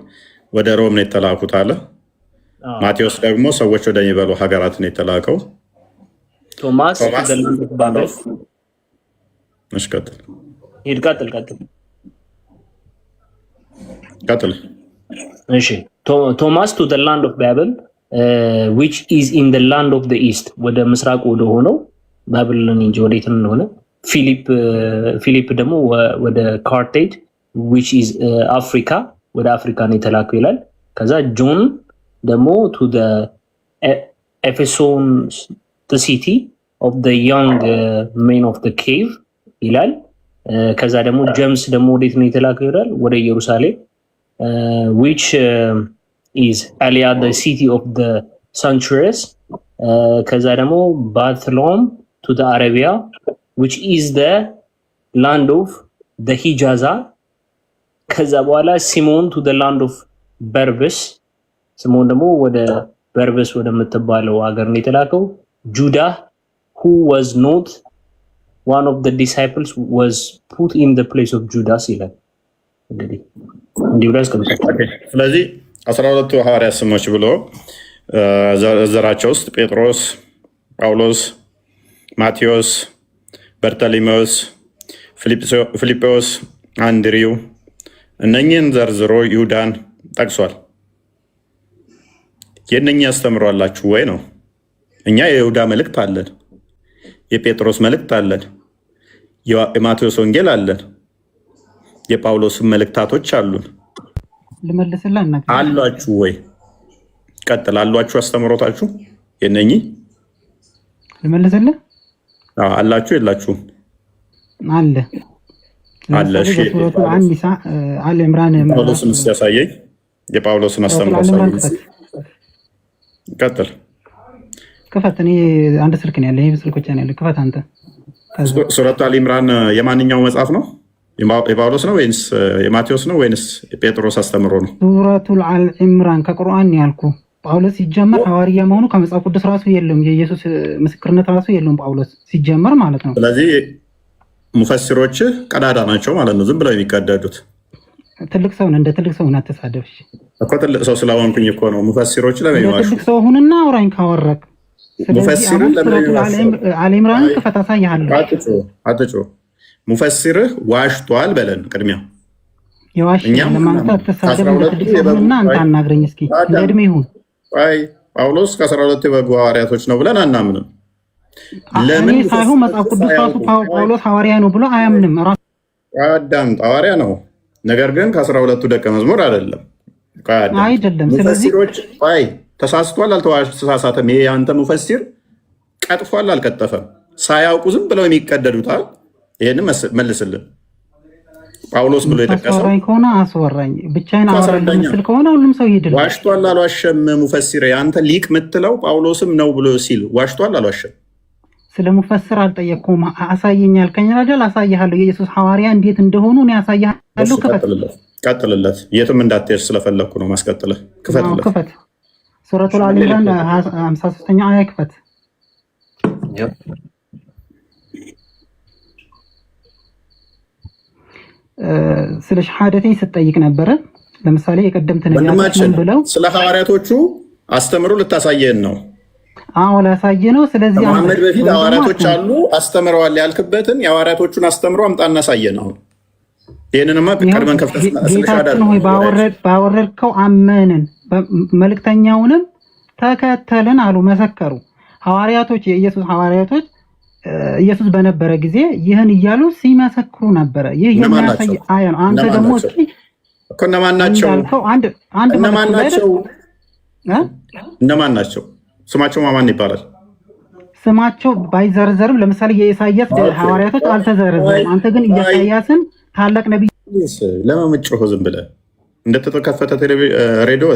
ወደ ሮም ነው የተላኩት አለ። ማቴዎስ ደግሞ ሰዎች ወደሚበሉ ሀገራት ነው የተላከው። ቶማስ to the land of Babel. እሺ ቀጥል እሺ ቶማስ to the land of Babel, which is in the land of the east. ወደ ምስራቅ ወደ ሆነው ባቢሎን እንጂ ወዴት እንደሆነ ፊሊፕ ደግሞ ወደ ካርቴጅ which is Africa, ወደ አፍሪካ ነው የተላከው ይላል። ከዛ ጆን ደግሞ to the Ephesus, the city of the young men of the cave ይላል። ከዛ ደግሞ ጀምስ ደግሞ ወዴት ነው የተላከው ይላል? ወደ ኢየሩሳሌም which is Alia, the city of the sanctuaries. ከዛ ደግሞ ባትሎም to the Arabia, which is the land of the Hijaza. ከዛ በኋላ ሲሞን to the land of በርበስ። ሲሞን ደግሞ ወደ በርበስ ወደ ምትባለው ሀገር ነው የተላከው። ጁዳ who was not one of the disciples was put in the place of Judas ይላል። እንግዲህ እንዲሁ ላይ ስለዚህ 12ቱ ሐዋርያት ስሞች ብሎ ዘራቸው ውስጥ ጴጥሮስ፣ ጳውሎስ፣ ማቴዎስ፣ በርተሊሜዎስ፣ ፊልጶስ፣ አንድሪው እነኚህን ዘርዝሮ ይሁዳን ጠቅሷል። የእነኚህ ያስተምሯላችሁ ወይ ነው? እኛ የይሁዳ መልእክት አለን፣ የጴጥሮስ መልእክት አለን፣ የማቴዎስ ወንጌል አለን፣ የጳውሎስን መልእክታቶች አሉን። ልመልስልህ አሏችሁ ወይ? ቀጥል። አሏችሁ አስተምሮታችሁ የእነኚህ ልመልስልህ አላችሁ የላችሁም? አለ አለ። እሺ አለ ኢምራን ጳውሎስን ሲያሳየኝ የጳውሎስን አስተምሮ አሳየኝ። ቀጥል። ክፈት። እኔ አንድ ስልክ ነው ያለኝ፣ ስልክ ብቻ ነው ያለኝ። ክፈት አንተ። ሱረቱ አሊ ኢምራን የማንኛው መጽሐፍ ነው? የጳውሎስ ነው ወይንስ የማቴዎስ ነው ወይንስ የጴጥሮስ አስተምሮ ነው? ሱረቱ አሊ ኢምራን ከቁርአን ያልኩ። ጳውሎስ ሲጀመር ሐዋርያ መሆኑ ከመጽሐፍ ቅዱስ ራሱ የለም። የኢየሱስ ምስክርነት ራሱ የለውም ጳውሎስ ሲጀመር ማለት ነው። ስለዚህ ሙፈሲሮች ቀዳዳ ናቸው ማለት ነው፣ ዝም ብለው የሚቀደዱት። ትልቅ ሰው እንደ ትልቅ ሰው አትሳደብ እኮ። ትልቅ ሰው ስለሆንኩኝ እኮ ነው። ሙፈሲሮች ለምን ይዋሹ? ትልቅ ሰው ሁንና አውራኝ ካወራክ። ሙፈሲር አሊ ኢምራን ክፈት፣ አሳይሃለሁ። አትጮ ሙፈሲርህ ዋሽቷል በለን ቅድሚያ። የዋሽ ለማንተ አትሳደብ። እንደ ትልቅ ሰው ሁንና አንተ አናግረኝ እስኪ። ለእድሜ ይሁን አይ ጳውሎስ ከ12 የበጉ ሐዋርያቶች ነው ብለን አናምንም። ለምን ሳይሆን መጽሐፍ ቅዱስ ራሱ ጳውሎስ ሐዋርያ ነው ብሎ አያምንም። አዳምጥ፣ ሐዋርያ ነው፣ ነገር ግን ከ12ቱ ደቀ መዝሙር አይደለም። አይደለም። ስለዚህ ተሳስቷል አልተሳሳተም? ይሄ አንተ ሙፈሲር ቀጥፏል አልቀጠፈም? ሳያውቁ ዝም ብለው የሚቀደዱታል። ይሄን መልስልን። ጳውሎስ ብሎ የጠቀሰው ከሆነ አስወራኝ ብቻዬን አወራለሁ ምስል ከሆነ ሁሉም ሰው ይሄድልኝ። ዋሽቷል አልዋሸም? ሙፈሲር አንተ ሊቅ የምትለው ጳውሎስም ነው ብሎ ሲል ዋሽቷል አልዋሸም? ስለ ሙፈሲር አልጠየቅኩም። አሳየኝ ያልከኝ አይደል? አሳይሃለሁ። የኢየሱስ ሐዋርያ እንዴት እንደሆኑ እኔ አሳይሃለሁ። ቀጥልለት። የትም እንዳትሄድ ስለፈለኩ ነው ማስቀጥልህ። ክፈት። ሱረቱል አሊ ኢምራን 53ኛ አያ ክፈት። ስለ ሸሃደተኝ ስትጠይቅ ነበረ። ለምሳሌ የቀደምት ነቢያት ብለው ስለ ሐዋርያቶቹ አስተምሩ ልታሳየን ነው። አዎ ላሳየ ነው። ስለዚህ መሐመድ በፊት ሐዋርያቶች አሉ አስተምረዋል ያልክበትን የሐዋርያቶቹን አስተምሮ አምጣና ሳየን። አሁን ይሄንንማ ቀድመን ከፍተህ ጌታችን ሆይ ባወረድከው አመንን መልእክተኛውንም ተከተልን አሉ፣ መሰከሩ። ሐዋርያቶች የኢየሱስ ሐዋርያቶች ኢየሱስ በነበረ ጊዜ ይህን እያሉ ሲመሰክሩ ነበረ። ይህ የሚያሳይ አያ ነው። አንተ ደግሞ እኮ እነማን ናቸው? እነማን ናቸው? ስማቸው ማን ይባላል? ስማቸው ባይዘረዘርም ለምሳሌ የኢሳያስ ሐዋርያቶች አልተዘረዘሩም። አንተ ግን ኢሳያስን ታላቅ ነብይ ለመምጮህ ዝም ብለህ እንደተከፈተ ሬዲዮ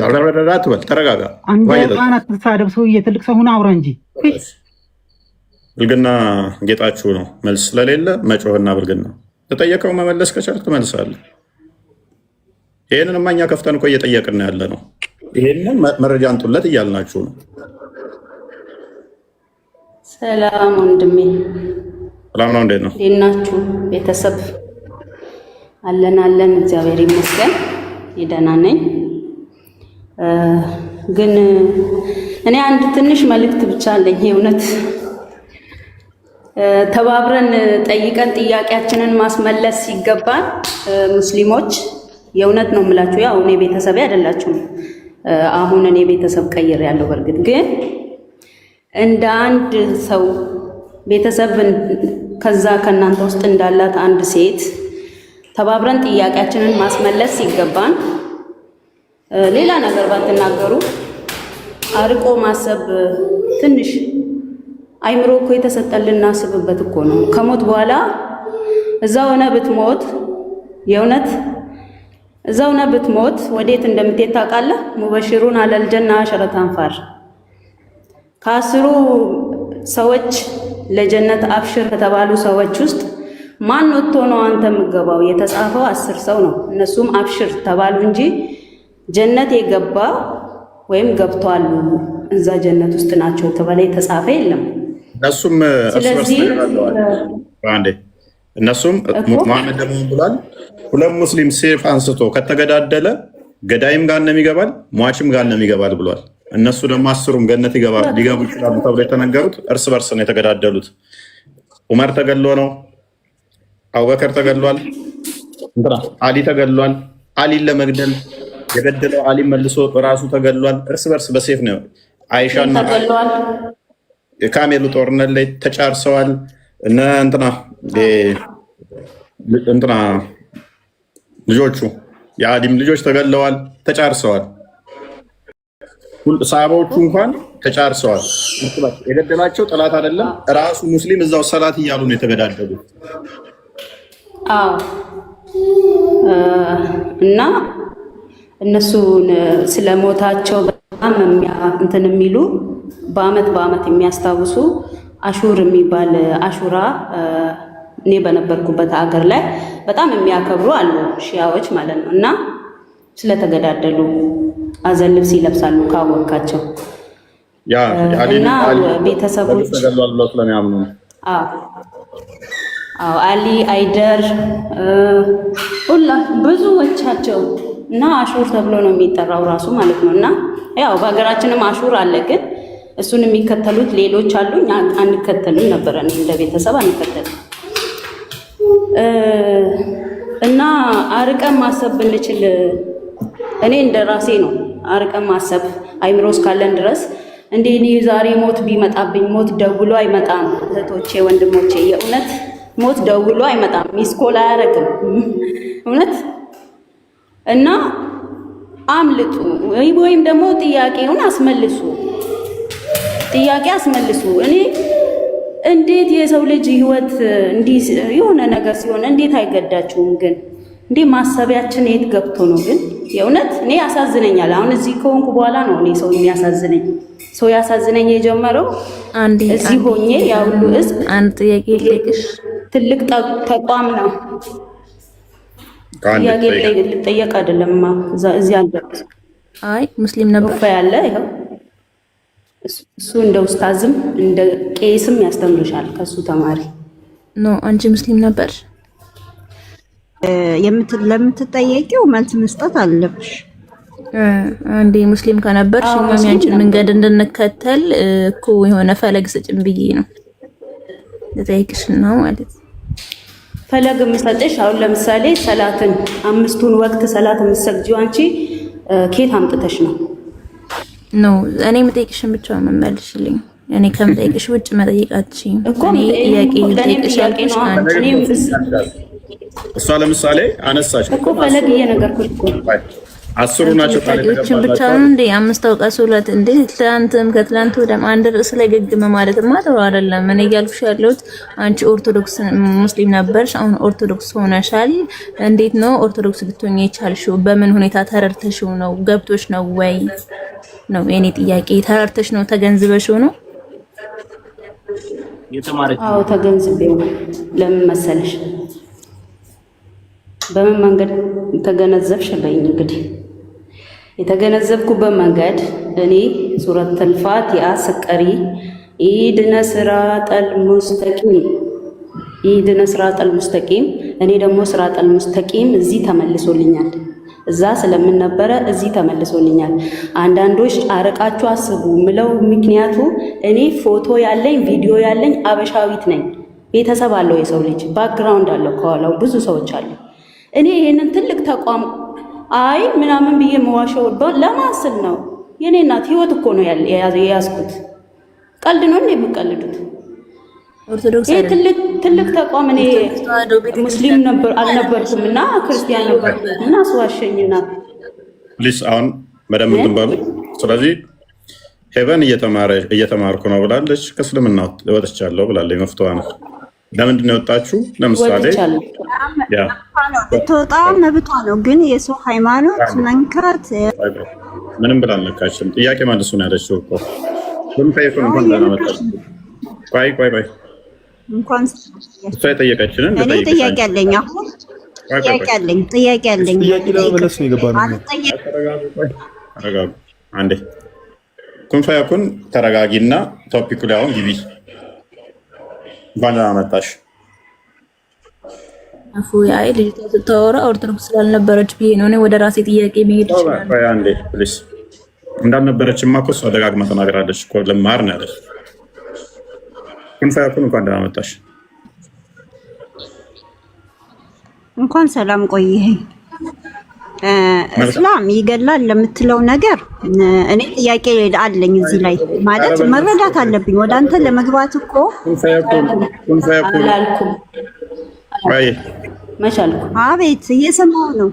አትበል። ተረጋጋ። አንተ ህፃናት ተሳደብ። ሰውዬ ትልቅ ሰው ሆነ አውራ እንጂ ብልግና ጌጣችሁ ነው። መልስ ስለሌለ መጮህና ብልግና ተጠየቀው መመለስ ከቻልክ ትመልሳለህ። ይህንን እኛ ከፍተን እኮ እየጠየቅን ያለ ነው። ይህንን መረጃ አንጡለት እያልናችሁ ነው። ሰላም ወንድሜ፣ ሰላም ነው። እንዴት ነው? እንዴት ናችሁ ቤተሰብ? አለን እግዚአብሔር ይመስገን ደህና ነኝ። ግን እኔ አንድ ትንሽ መልእክት ብቻ አለኝ። እውነት ተባብረን ጠይቀን ጥያቄያችንን ማስመለስ ሲገባን ሙስሊሞች፣ የእውነት ነው የምላችሁ፣ ያው እኔ ቤተሰቤ አይደላችሁም። አሁን እኔ ቤተሰብ ቀይር ያለው በርግጥ ግን እንደ አንድ ሰው ቤተሰብ ከዛ ከናንተ ውስጥ እንዳላት አንድ ሴት ተባብረን ጥያቄያችንን ማስመለስ ሲገባን ሌላ ነገር ባትናገሩ አርቆ ማሰብ ትንሽ አይምሮ እኮ የተሰጠልን እናስብበት እኮ ነው። ከሞት በኋላ እዛው ሆነ ብትሞት የእውነት እዛው ሆነ ብትሞት ወዴት እንደምትሄድ ታውቃለህ? ሙበሽሩን አለል ጀና አሸረተ አንፋር ከአስሩ ሰዎች ለጀነት አብሽር ከተባሉ ሰዎች ውስጥ ማን ወጥቶ ነው አንተ የምትገባው? የተጻፈው 10 ሰው ነው። እነሱም አብሽር ተባሉ እንጂ ጀነት የገባ ወይም ገብቷል እዛ ጀነት ውስጥ ናቸው ተባለ የተጻፈ የለም። እነሱም እነሱም መሐመድ ደግሞ ብሏል፣ ሁለት ሙስሊም ሴፍ አንስቶ ከተገዳደለ ገዳይም ጋር ይገባል ሟችም ጋር ይገባል ብሏል። እነሱ ደግሞ 10ሩም ገነት ሊገቡ ይችላሉ ተብሎ የተነገሩት እርስ በርስ ነው የተገዳደሉት። ዑመር ተገሎ ነው፣ አቡበከር ተገሏል፣ አሊ ተገሏል። አሊን ለመግደል የገደለው አሊ መልሶ ራሱ ተገሏል። እርስ በርስ በሴፍ ነው። አይሻና የካሜሉ ጦርነት ላይ ተጫርሰዋል። እንትና ልጆቹ የአዲም ልጆች ተገለዋል፣ ተጫርሰዋል። ሰሃባዎቹ እንኳን ተጫርሰዋል። የገደላቸው ጠላት አይደለም ራሱ ሙስሊም እዛው ሰላት እያሉ ነው የተገዳደሉት። እና እነሱ ስለሞታቸው በጣም እንትን የሚሉ በአመት የሚያስታውሱ አሹር የሚባል አሹራ እኔ በነበርኩበት ሀገር ላይ በጣም የሚያከብሩ አሉ፣ ሺያዎች ማለት ነው። እና ስለተገዳደሉ አዘን ልብስ ይለብሳሉ ካወቃቸው እና ቤተሰቦች አሊ አይደር ሁላ ብዙዎቻቸው እና አሹር ተብሎ ነው የሚጠራው ራሱ ማለት ነው። እና ያው በሀገራችንም አሹር አለ፣ ግን እሱን የሚከተሉት ሌሎች አሉ። እኛ አንከተልም ነበረ፣ እንደ ቤተሰብ አንከተልም። እና አርቀን ማሰብ ብንችል እኔ እንደ ራሴ ነው አርቀን ማሰብ አይምሮ እስካለን ድረስ እንዴ እኔ ዛሬ ሞት ቢመጣብኝ ሞት ደውሎ አይመጣም። እህቶቼ ወንድሞቼ፣ የእውነት ሞት ደውሎ አይመጣም፣ ሚስኮል አያረግም እውነት። እና አምልጡ ወይም ደግሞ ጥያቄውን አስመልሱ፣ ጥያቄ አስመልሱ። እኔ እንዴት የሰው ልጅ ህይወት እንዲህ የሆነ ነገር ሲሆን እንዴት አይገዳችሁም? ግን እንዴ ማሰቢያችን የት ገብቶ ነው? ግን የእውነት እኔ ያሳዝነኛል። አሁን እዚህ ከሆንኩ በኋላ ነው እኔ ሰው የሚያሳዝነኝ። ሰው ያሳዝነኝ የጀመረው እዚህ ሆኜ ያ ሁሉ ህዝብ አንድ ጥያቄ ልጠይቅሽ። ትልቅ ተቋም ነው። ጥያቄ ልጠየቅ አይደለም እዚህ አልደረስኩም። አይ ሙስሊም ነበር ያለ ይኸው እሱ እንደ ኡስታዝም እንደ ቄስም ያስተምርሻል። ከሱ ተማሪ ኖ አንቺ ሙስሊም ነበር። ለምትጠየቂው መልስ መስጠት አለብሽ። አንዴ ሙስሊም ከነበርሽ እኛም ያንቺን መንገድ እንድንከተል እኮ የሆነ ፈለግ ስጭን ብዬ ነው ለጠይቅሽ ነው ማለት። ፈለግ የምሰጥሽ አሁን ለምሳሌ ሰላትን 5ቱን ወቅት ሰላት የምትሰግጂው አንቺ ኬት አምጥተሽ ነው? ኖ እኔ የምጠይቅሽን ብቻ መመልሽልኝ። እኔ ከምጠይቅሽ ውጭ መጠየቃችኝ እኔ ጥያቄ ልጠይቅሽ ያልኩሽ አንቺ። እሷ ለምሳሌ አነሳች እኮ ፈለግ እየነገርኩሽ እኮ 10ሩ ናቸው ታዲያችን ብቻ ነው እንዴ? 5 አውቃ ሶላት እንዴ? ትላንትም ከትላንት ወደም አንድ ርዕስ ላይ ገግመ ማለትማ ጥሩ አይደለም። እኔ እያልኩሽ ያለሁት አንቺ ኦርቶዶክስ ሙስሊም ነበርሽ፣ አሁን ኦርቶዶክስ ሆነሻል። እንዴት ነው ኦርቶዶክስ ልትሆኚ የቻልሽው? በምን ሁኔታ ተረድተሽው ነው? ገብቶሽ ነው ወይ ነው የኔ ጥያቄ። ተረድተሽ ነው? ተገንዝበሽው ነው? የተማረች አዎ ተገንዝቤው። ለምን መሰለሽ? በምን መንገድ ተገነዘብሽ? በይኝ እንግዲህ። የተገነዘብኩበት መንገድ እኔ ሱረቱል ፋቲሃ ስቀሪ ኢድነ ሲራጠል ሙስተቂም ኢድነ ሲራጠል ሙስተቂም፣ እኔ ደግሞ ሲራጠል ሙስተቂም እዚህ ተመልሶልኛል። እዛ ስለምን ነበረ እዚህ ተመልሶልኛል። አንዳንዶች አረቃችሁ አስቡ ምለው ምክንያቱ እኔ ፎቶ ያለኝ ቪዲዮ ያለኝ አበሻዊት ነኝ። ቤተሰብ አለው የሰው ልጅ ባክግራውንድ አለው፣ ከኋላው ብዙ ሰዎች አሉ። እኔ ይሄንን ትልቅ ተቋም አይ ምናምን ብዬ መዋሸው ለማስል ነው። የኔ እናት ህይወት እኮ ነው የያዝኩት። ቀልድ ነው እንዴ የምቀልዱት? ይሄ ትልቅ ተቋም እኔ ሙስሊም አልነበርኩም እና ክርስቲያን ነበርኩ እና አስዋሸኝና ፕሊስ አሁን በደንብ እንትን በሉ። ስለዚህ ሄቨን እየተማርኩ ነው ብላለች፣ ከእስልምና ወጥቻለሁ ብላለች። መፍትዋ ነው። ለምንድን ነው የወጣችሁ? ለምሳሌ ብትወጣ መብቷ ነው፣ ግን የሰው ሃይማኖት መንካት ምንም ብላ አልነካችም። ጥያቄ መልሱ ነው ያለችው እኮ ሁንፈይኩን እንኳን ለማመጣት ቆይ እንኳን እሷ የጠየቀችንን እኔ ጥያቄ አለኝ። አሁን ጥያቄ አለኝ። ለመለስ ነው የገባነው። ተረጋጉ አንዴ። ኩንፈይኩን ተረጋጊና ቶፒኩ ላይ አሁን ግቢ። እንኳን ለማመጣሽ አፉ ያይ ልጅቷ ስታወራ ኦርቶዶክስ ስላልነበረች ብዬ ነው እኔ ወደ ራሴ ጥያቄ መሄድ ይችላል። ቆይ አንዴ ፕሊስ። እንዳልነበረችማ እኮ እሷ ደጋግማ ተናግራለች እኮ ለማር ነው ያለች። ኩንፈይኩን እንኳን ደህና መጣሽ። እንኳን ሰላም ቆይህ። እስላም ይገላል ለምትለው ነገር እኔ ጥያቄ አለኝ እዚህ ላይ ማለት መረዳት አለብኝ። ወደ አንተ ለመግባት እኮ አላልኩም። መቻልኩ አቤት እየሰማሁ ነው።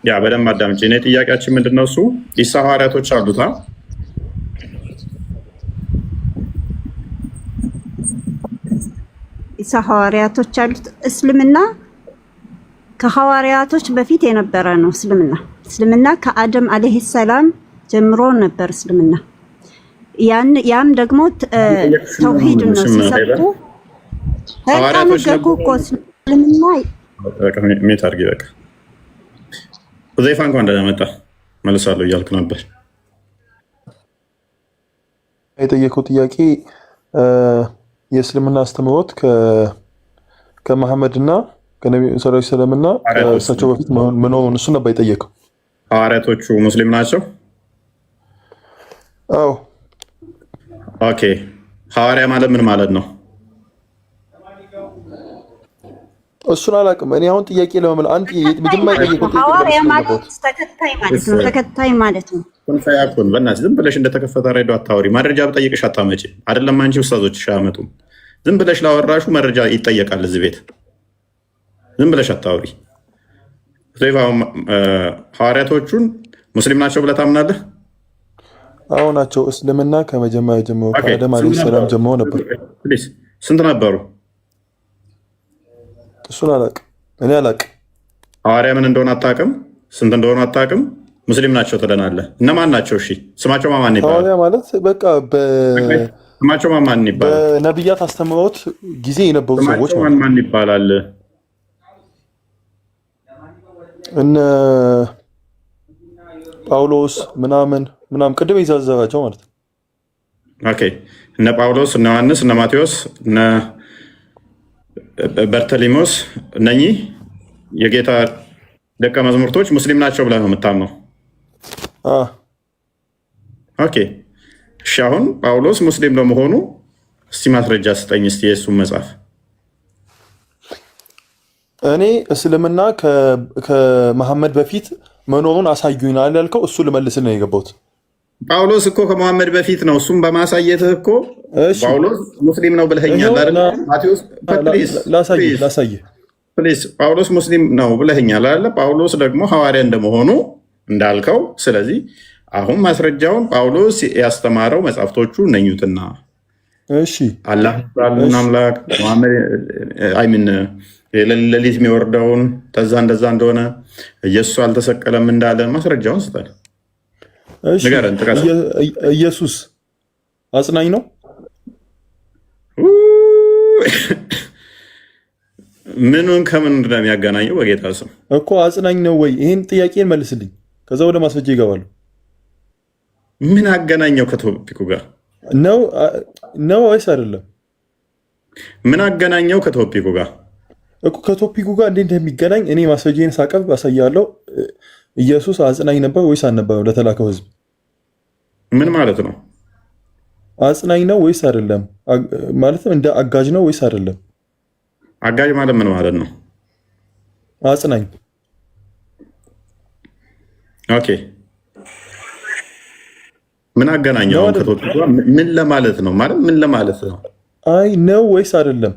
ያ በደንብ አዳምጪ። እኔ ጥያቄያችን ምንድነው? እሱ ኢሳ ሐዋርያቶች አሉታ ኢሳ ሐዋርያቶች አሉት። እስልምና ከሐዋርያቶች በፊት የነበረ ነው። እስልምና ከአደም አለይሂ ሰላም ጀምሮ ነበር እስልምና። ያም ደግሞ ተውሂድ ነው ሲሰጡ ሜት አድርጊ በቃ። ሁዘይፋ እንኳን ደህና መጣ መልሳለሁ እያልክ ነበር። የጠየቀው ጥያቄ የእስልምና አስተምህሮት ከመሐመድና ከነቢዩ ሰለላሁ ዐለይሂ ወሰለም እና ከእሳቸው በፊት መኖሩን እሱ ነበር የጠየቀው። ሐዋርያቶቹ ሙስሊም ናቸው? አዎ። ኦኬ። ሐዋርያ ማለት ምን ማለት ነው? እሱን አላውቅም። እኔ አሁን ጥያቄ ለመመለስ አንድ መጀመሪያ ጠየቀው ሐዋርያ ማለት ተከታይ ማለት ነው። ተከታይ ማለት ነው። ኩንፈይኩን በእናትሽ ዝም ብለሽ እንደተከፈተ ሬዲዮ አታወሪ። መረጃ ብጠይቅሽ አታመጪም። አይደለም አንቺ ኡስታዞችሽ አያመጡም። ዝም ብለሽ ላወራሹ መረጃ ይጠየቃል እዚህ ቤት። ዝም ብለሽ አታወሪ። ሐዋርያቶቹን ሙስሊም ናቸው ብለህ ታምናለህ? አዎ ናቸው። እስልምና ከመጀመሪያ ጀምሮ ከአደም አለይሂ ሰላም ጀምሮ ነበር። ስንት ነበሩ? እሱን አላውቅም። እኔ አላውቅም። ሐዋርያ ምን እንደሆነ አታውቅም? ስንት እንደሆነ አታውቅም? ሙስሊም ናቸው ትለናለህ። እነማን ናቸው? እሺ ስማቸው ማን ይባላል? ሐዋርያ ማለት በቃ ስማቸው ማን ይባላል? በነብያት አስተምሮት ጊዜ የነበሩ ሰዎች ማን ይባላል? እነ ጳውሎስ ምናምን ቅድም ይዘረዘራቸው ማለት ነው። ኦኬ። እነ ጳውሎስ፣ እነ ዮሐንስ፣ እነ ማቴዎስ፣ እነ በርተሊሞስ እነኚህ የጌታ ደቀ መዝሙርቶች ሙስሊም ናቸው ብለህ ነው የምታምነው? ኦኬ። እሺ አሁን ጳውሎስ ሙስሊም ለመሆኑ እስቲ ማስረጃ ስጠኝ እስቲ የእሱን መጽሐፍ። እኔ እስልምና ከመሐመድ በፊት መኖሩን አሳዩኝ ያልከው እሱ ልመልስልህ ነው የገባሁት። ጳውሎስ እኮ ከመሐመድ በፊት ነው። እሱም በማሳየትህ እኮ ጳውሎስ ሙስሊም ነው ብለኸኛል አይደል? ማቴዎስ ላሳይህ ፕሊዝ። ጳውሎስ ሙስሊም ነው ብለኸኛል አይደል? ጳውሎስ ደግሞ ሐዋርያ እንደመሆኑ እንዳልከው። ስለዚህ አሁን ማስረጃውን ጳውሎስ ያስተማረው መጽሐፍቶቹ እነኙትና እሺ አላህ ሱብሃነሁ አምላክ መሐመድ አይምን ሌሊት የሚወርደውን ተዛ እንደዛ እንደሆነ ኢየሱስ አልተሰቀለም እንዳለ ማስረጃውን ስጠን። ኢየሱስ አጽናኝ ነው? ምኑን ከምን እንደሚያገናኘው በጌታ ስም እኮ አጽናኝ ነው ወይ? ይሄን ጥያቄን መልስልኝ። ከዛ ወደ ማስረጃ ይገባሉ። ምን አገናኘው ከቶፒኩ ጋር ነው ወይስ አይደለም? ምን አገናኘው ከቶፒኩ ጋር እኮ ከቶፒኩ ጋር እንዴት እንደሚገናኝ እኔ ማስረጃዬን ሳቀርብ አሳያለሁ። ኢየሱስ አጽናኝ ነበር ወይስ አልነበረም? ለተላከው ህዝብ ምን ማለት ነው? አጽናኝ ነው ወይስ አይደለም? ማለትም እንደ አጋዥ ነው ወይስ አይደለም? አጋዥ ማለት ምን ማለት ነው? አጽናኝ። ኦኬ ምን አገናኘው ከቶፒኩ ጋር? ምን ለማለት ነው? ማለት ምን ለማለት ነው? አይ ነው ወይስ አይደለም?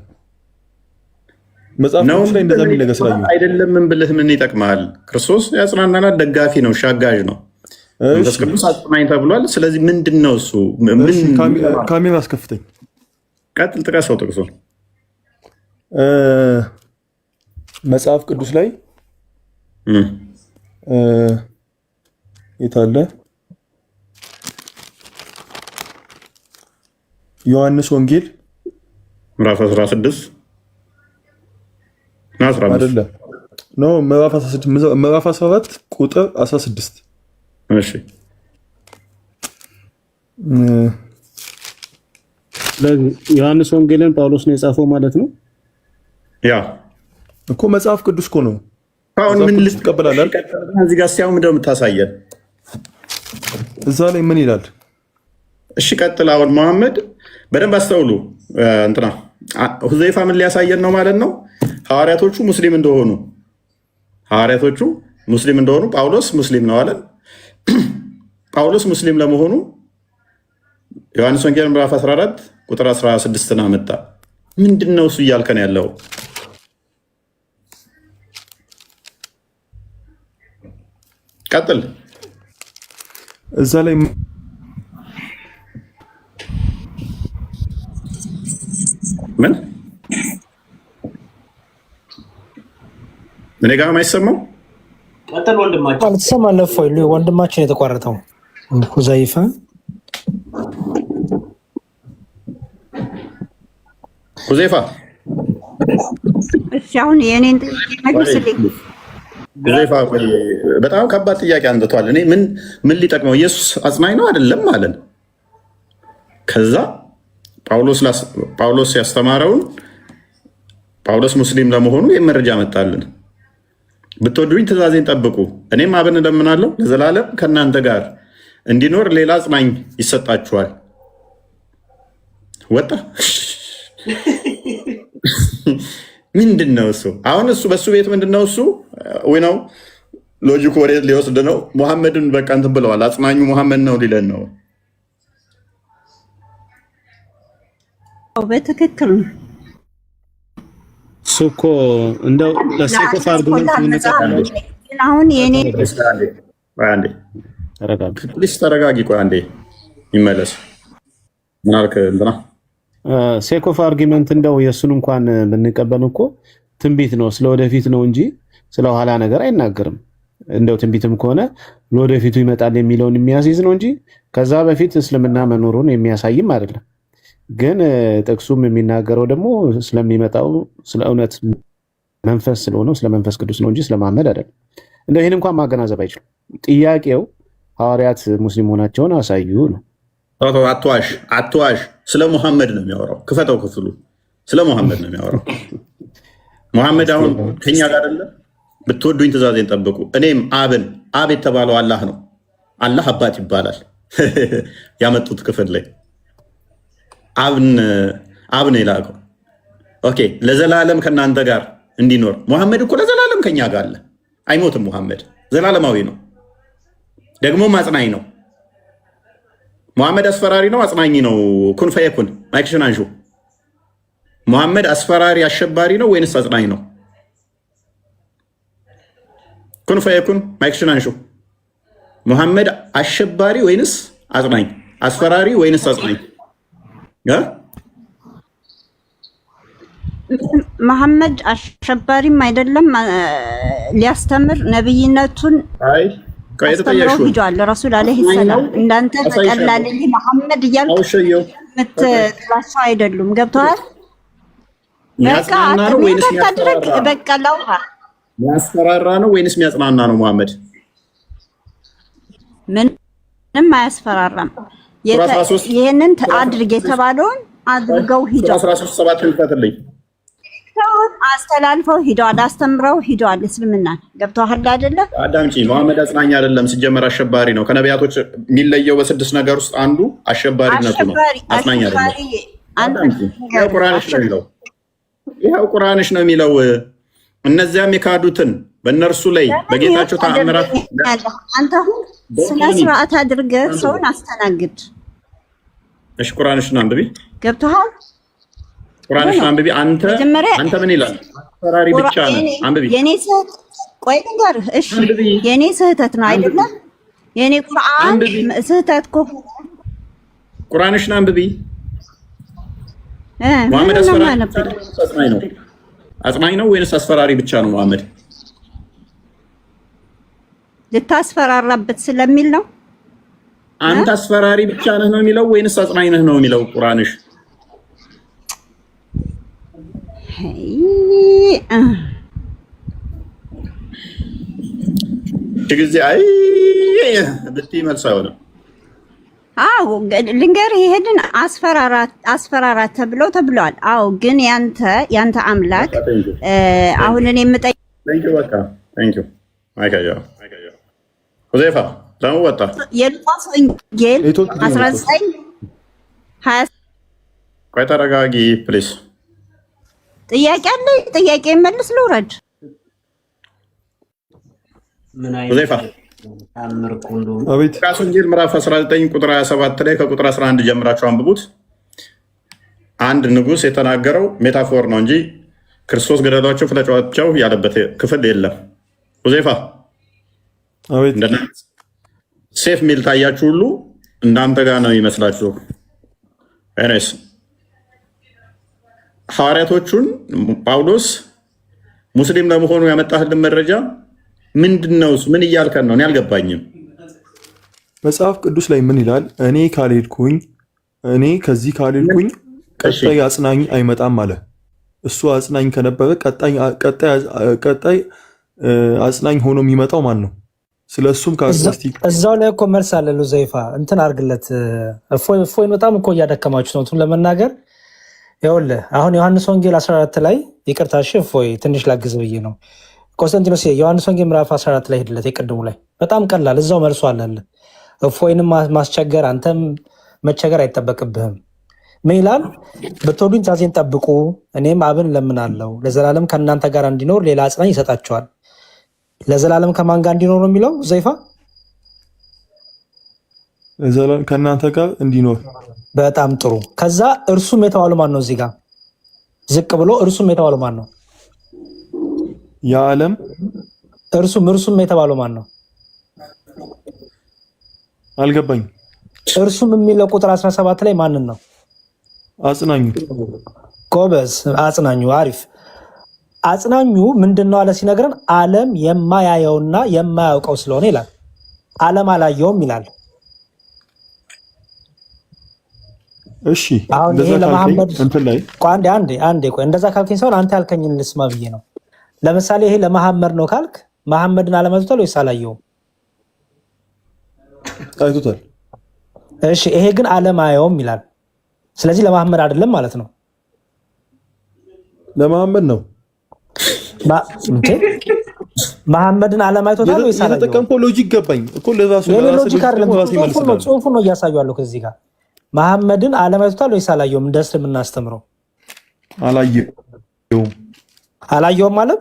መጽሐፍ ቅዱስ ላይ እንደዛ የሚል ነገር ስላየሁ አይደለም። ምን ብልህ ምን ይጠቅማል? ክርስቶስ ያጽናናናት ደጋፊ ነው፣ ሻጋዥ ነው። መንፈስ ቅዱስ አጽናኝ ተብሏል። ስለዚህ ምንድን ነው እሱ? ካሜራ አስከፍተኝ። ቀጥል፣ ጥቀሰው ጥቅሱ። መጽሐፍ ቅዱስ ላይ የት አለ? ዮሐንስ ወንጌል ምዕራፍ 16 አይደለም ነው ምዕራፍ 14 ቁጥር 16። እሺ ዮሐንስ ወንጌልን ጳውሎስ ነው የጻፈው ማለት ነው። ያ እኮ መጽሐፍ ቅዱስ እኮ ነው። አሁን ምን ልትቀበላለህ? እዚህ ጋር ሲያው ምንድነው የምታሳየን? እዛ ላይ ምን ይላል? እሺ ቀጥል። አሁን መሐመድ በደንብ አስተውሉ። እንትና ሁዘይፋ ምን ሊያሳየን ነው ማለት ነው? ሐዋርያቶቹ ሙስሊም እንደሆኑ ጳውሎስ ሙስሊም ነው አለ። ጳውሎስ ሙስሊም ለመሆኑ ዮሐንስ ወንጌል ምዕራፍ 14 ቁጥር 16 ነው አመጣ። ምንድነው እሱ እያልከን ያለው? ቀጥል። እዛ ላይ ምን እኔ ጋር የማይሰማው ቀጥል። ወንድማችን ትሰማለህ? ወንድማችን የተቋረጠው ሁዘይፋ እሺ፣ አሁን የኔን መልስልኝ። ሁዘይፋ በጣም ከባድ ጥያቄ አንጥቷል። እኔ ምን ሊጠቅመው? ኢየሱስ አጽናኝ ነው አይደለም ማለት ከዛ ጳውሎስ ያስተማረውን ጳውሎስ ሙስሊም ለመሆኑ የመረጃ መጣልን። ብትወዱኝ ትእዛዜን ጠብቁ፣ እኔም አብን እለምናለሁ ለዘላለም ከእናንተ ጋር እንዲኖር ሌላ አጽናኝ ይሰጣችኋል። ወጣ ምንድን ነው እሱ? አሁን እሱ በእሱ ቤት ምንድን ነው እሱ ወይ ነው ሎጂክ ወዴት ሊወስድ ነው? ሙሐመድን በቃ እንትን ብለዋል። አጽናኙ ሙሐመድ ነው ሊለን ነው። በትክክል ነው እሱ እኮ እንደው ለሴኮፍ አርጉመንት አሁን የኔ ተረጋጊ። ቆይ አንዴ ይመለስ። ምን አልክ? እንትና ሴኮፍ አርጊመንት እንደው የእሱን እንኳን ብንቀበል እኮ ትንቢት ነው፣ ስለወደፊት ነው እንጂ ስለኋላ ነገር አይናገርም። እንደው ትንቢትም ከሆነ ለወደፊቱ ይመጣል የሚለውን የሚያስይዝ ነው እንጂ ከዛ በፊት እስልምና መኖሩን የሚያሳይም አይደለም። ግን ጥቅሱም የሚናገረው ደግሞ ስለሚመጣው ስለ እውነት መንፈስ ስለሆነው ስለ መንፈስ ቅዱስ ነው እንጂ ስለ መሐመድ አይደለም። እንደው ይህን እንኳን ማገናዘብ አይችሉም። ጥያቄው ሐዋርያት ሙስሊም መሆናቸውን አሳዩ ነው። አትዋሽ። ስለ ሙሐመድ ነው የሚያወራው። ክፈተው ክፍሉ ስለ ሙሐመድ ነው የሚያወራው። ሙሐመድ አሁን ከኛ ጋር አይደለም። ብትወዱኝ ትእዛዜን ጠብቁ፣ እኔም አብ የተባለው አላህ ነው። አላህ አባት ይባላል። ያመጡት ክፍል ላይ አብ ነው የላከው። ኦኬ ለዘላለም ከእናንተ ጋር እንዲኖር። ሙሐመድ እኮ ለዘላለም ከኛ ጋር አለ፣ አይሞትም። ሙሐመድ ዘላለማዊ ነው፣ ደግሞም አጽናኝ ነው። ሙሐመድ አስፈራሪ ነው፣ አጽናኝ ነው። ኩን ፈየኩን። ማይክሽን አንሹ። ሙሐመድ አስፈራሪ አሸባሪ ነው ወይንስ አጽናኝ ነው? ኩን ፈየኩን። ማይክሽን አንሹ። ሙሐመድ አሸባሪ ወይንስ አጽናኝ? አስፈራሪ ወይንስ አጽናኝ? መሐመድ አሸባሪም አይደለም፣ ሊያስተምር ነብይነቱን አስተምሮ ሂዷል። ረሱል አለይሂ ሰላም እንዳንተ በቀላል መሐመድ እያልክ የምትጥላቸው አይደሉም። ገብተዋል? የሚያጽናና ነው ወይንስ በቃ ለውሃ የሚያስፈራራ ነው ወይንስ የሚያጽናና ነው? መሐመድ ምንም አያስፈራራም። ይሄንን አድርግ የተባለውን አድርገው ሂደው 13:7 ልፈትልኝ አስተላልፈው ሂደዋል፣ አስተምረው ሂደዋል። እስልምና ገብቶሃል አይደለ? አዳምጪ። መሐመድ አጽናኝ አይደለም፣ ሲጀመር አሸባሪ ነው። ከነቢያቶች የሚለየው በ6 ነገር ውስጥ አንዱ አሸባሪነቱ ነው። አጽናኝ አይደለም። ይኸው ቁርአንሽ ነው የሚለው። ይኸው ቁርአንሽ ነው የሚለው። እነዚያም የካዱትን በእነርሱ ላይ በጌታቸው ተአምራት አንተ አሁን ስነ ስርዓት አድርገህ ሰውን አስተናግድ። እሺ ቁርአንሽን አንብቢ። ገብቶሃል? ቁርአንሽን አንብቢ። አንተ ምን ይላል? አስፈራሪ ብቻ ነው። አንብቢ። የኔ ስህተት ቆይ ንገርህ። እሺ የኔ ስህተት ነው አይደለም? የኔ ቁርአን ስህተት ከሆነ ቁርአንሽን አንብቢ። መሐመድ አጽናኝ ነው ወይንስ አስፈራሪ ብቻ ነው? መሐመድ ልታስፈራራበት ስለሚል ነው። አንተ አስፈራሪ ብቻ ነህ ነው የሚለው ወይንስ አጽናኝ ነህ ነው የሚለው ቁርአንሽ? ጊዜ አይ ብትይ መልስ አይሆንም። አዎ ልንገርህ፣ ይሄንን አስፈራራት ተብሏል። አዎ ግን ያንተ አምላክ አሁን እኔ የምጠይቅ ሁዘይፋ ለምን ወጣ? የሉቃስ ወንጌል 19:20 ቆይ ተረጋጊ ፕሊስ። ጥያቄ አለ። ጥያቄ መልስ ልውረድ። ሁዘይፋ ሉቃስ ወንጌል ምዕራፍ 19 ቁጥር 27 ላይ ከቁጥር 11 ጀምራችሁ አንብቡት። አንድ ንጉሥ የተናገረው ሜታፎር ነው እንጂ ክርስቶስ ገደሏቸው ፍለጯቸው ያለበት ክፍል የለም። ሁዘይፋ ሴፍ ሚል ታያችሁ ሁሉ እናንተ ጋር ነው ይመስላችሁ። ኤኒዌይስ ሐዋርያቶቹን ጳውሎስ ሙስሊም ለመሆኑ ያመጣህልን መረጃ ምንድን ነው? ምን እያልከን ነው? እኔ አልገባኝም። መጽሐፍ ቅዱስ ላይ ምን ይላል? እኔ ከዚህ ካልሄድኩኝ ቀጣይ አጽናኝ አይመጣም አለ። እሱ አጽናኝ ከነበረ ቀጣይ አጽናኝ ሆኖ የሚመጣው ማን ነው? ስለሱም እዛው ላይ እኮ መልስ አለ። ሉዘይፋ እንትን አድርግለት። እፎይን በጣም እኮ እያደከማችሁ ነው ለመናገር። ይኸውልህ አሁን ዮሐንስ ወንጌል 14 ላይ ይቅርታ፣ እሺ እፎይ ትንሽ ላግዝ ብዬ ነው። ቆስጠንጢኖስ ዮሐንስ ወንጌል ምዕራፍ 14 ላይ ሄድለት። የቅድሙ ላይ በጣም ቀላል፣ እዛው መልሶ አለልህ። እፎይንም ማስቸገር አንተም መቸገር አይጠበቅብህም። ምን ይላል? ብትወዱኝ ትእዛዜን ጠብቁ፣ እኔም አብን እለምናለሁ ለዘላለም ከእናንተ ጋር እንዲኖር ሌላ አጽናኝ ይሰጣቸዋል። ለዘላለም ከማን ጋር እንዲኖር ነው የሚለው ዘይፋ? ለዘላለም ከእናንተ ጋር እንዲኖር። በጣም ጥሩ። ከዛ እርሱም የተባለው ማን ነው? እዚህ ጋር ዝቅ ብሎ እርሱም የተባለው ማን ነው? የዓለም እርሱም የተባለው ማን ነው? አልገባኝም። እርሱም የሚለው ቁጥር 17 ላይ ማንን ነው? አጽናኙ። ጎበዝ፣ አጽናኙ። አሪፍ። አጽናኙ ምንድነው አለ ሲነግረን፣ ዓለም የማያየውና የማያውቀው ስለሆነ ይላል። ዓለም አላየውም ይላል። እሺ አሁን ይሄ ለመሐመድ አንዴ ቆይ፣ እንደዛ ካልከኝ ሰው አንተ ያልከኝን ልስማ ብዬ ነው። ለምሳሌ ይሄ ለመሐመድ ነው ካልክ መሐመድን አለማይቶታል ወይስ አላየውም? አይቶታል። እሺ ይሄ ግን ዓለም አያየውም ይላል። ስለዚህ ለመሐመድ አይደለም ማለት ነው። ለመሐመድ ነው። መሐመድን አለማይቶታል ወይስ አላየውም? የተጠቀምከው ሎጂክ ገባኝ እኮ ለራሱ ሎጂክ አይደለም። ጽሁፉን ነው እያሳየዋለሁ ከዚህ ጋር። መሐመድን አለማይቶታል ወይስ አላየውም? እንደ እስልምና አስተምረው አላየውም ማለት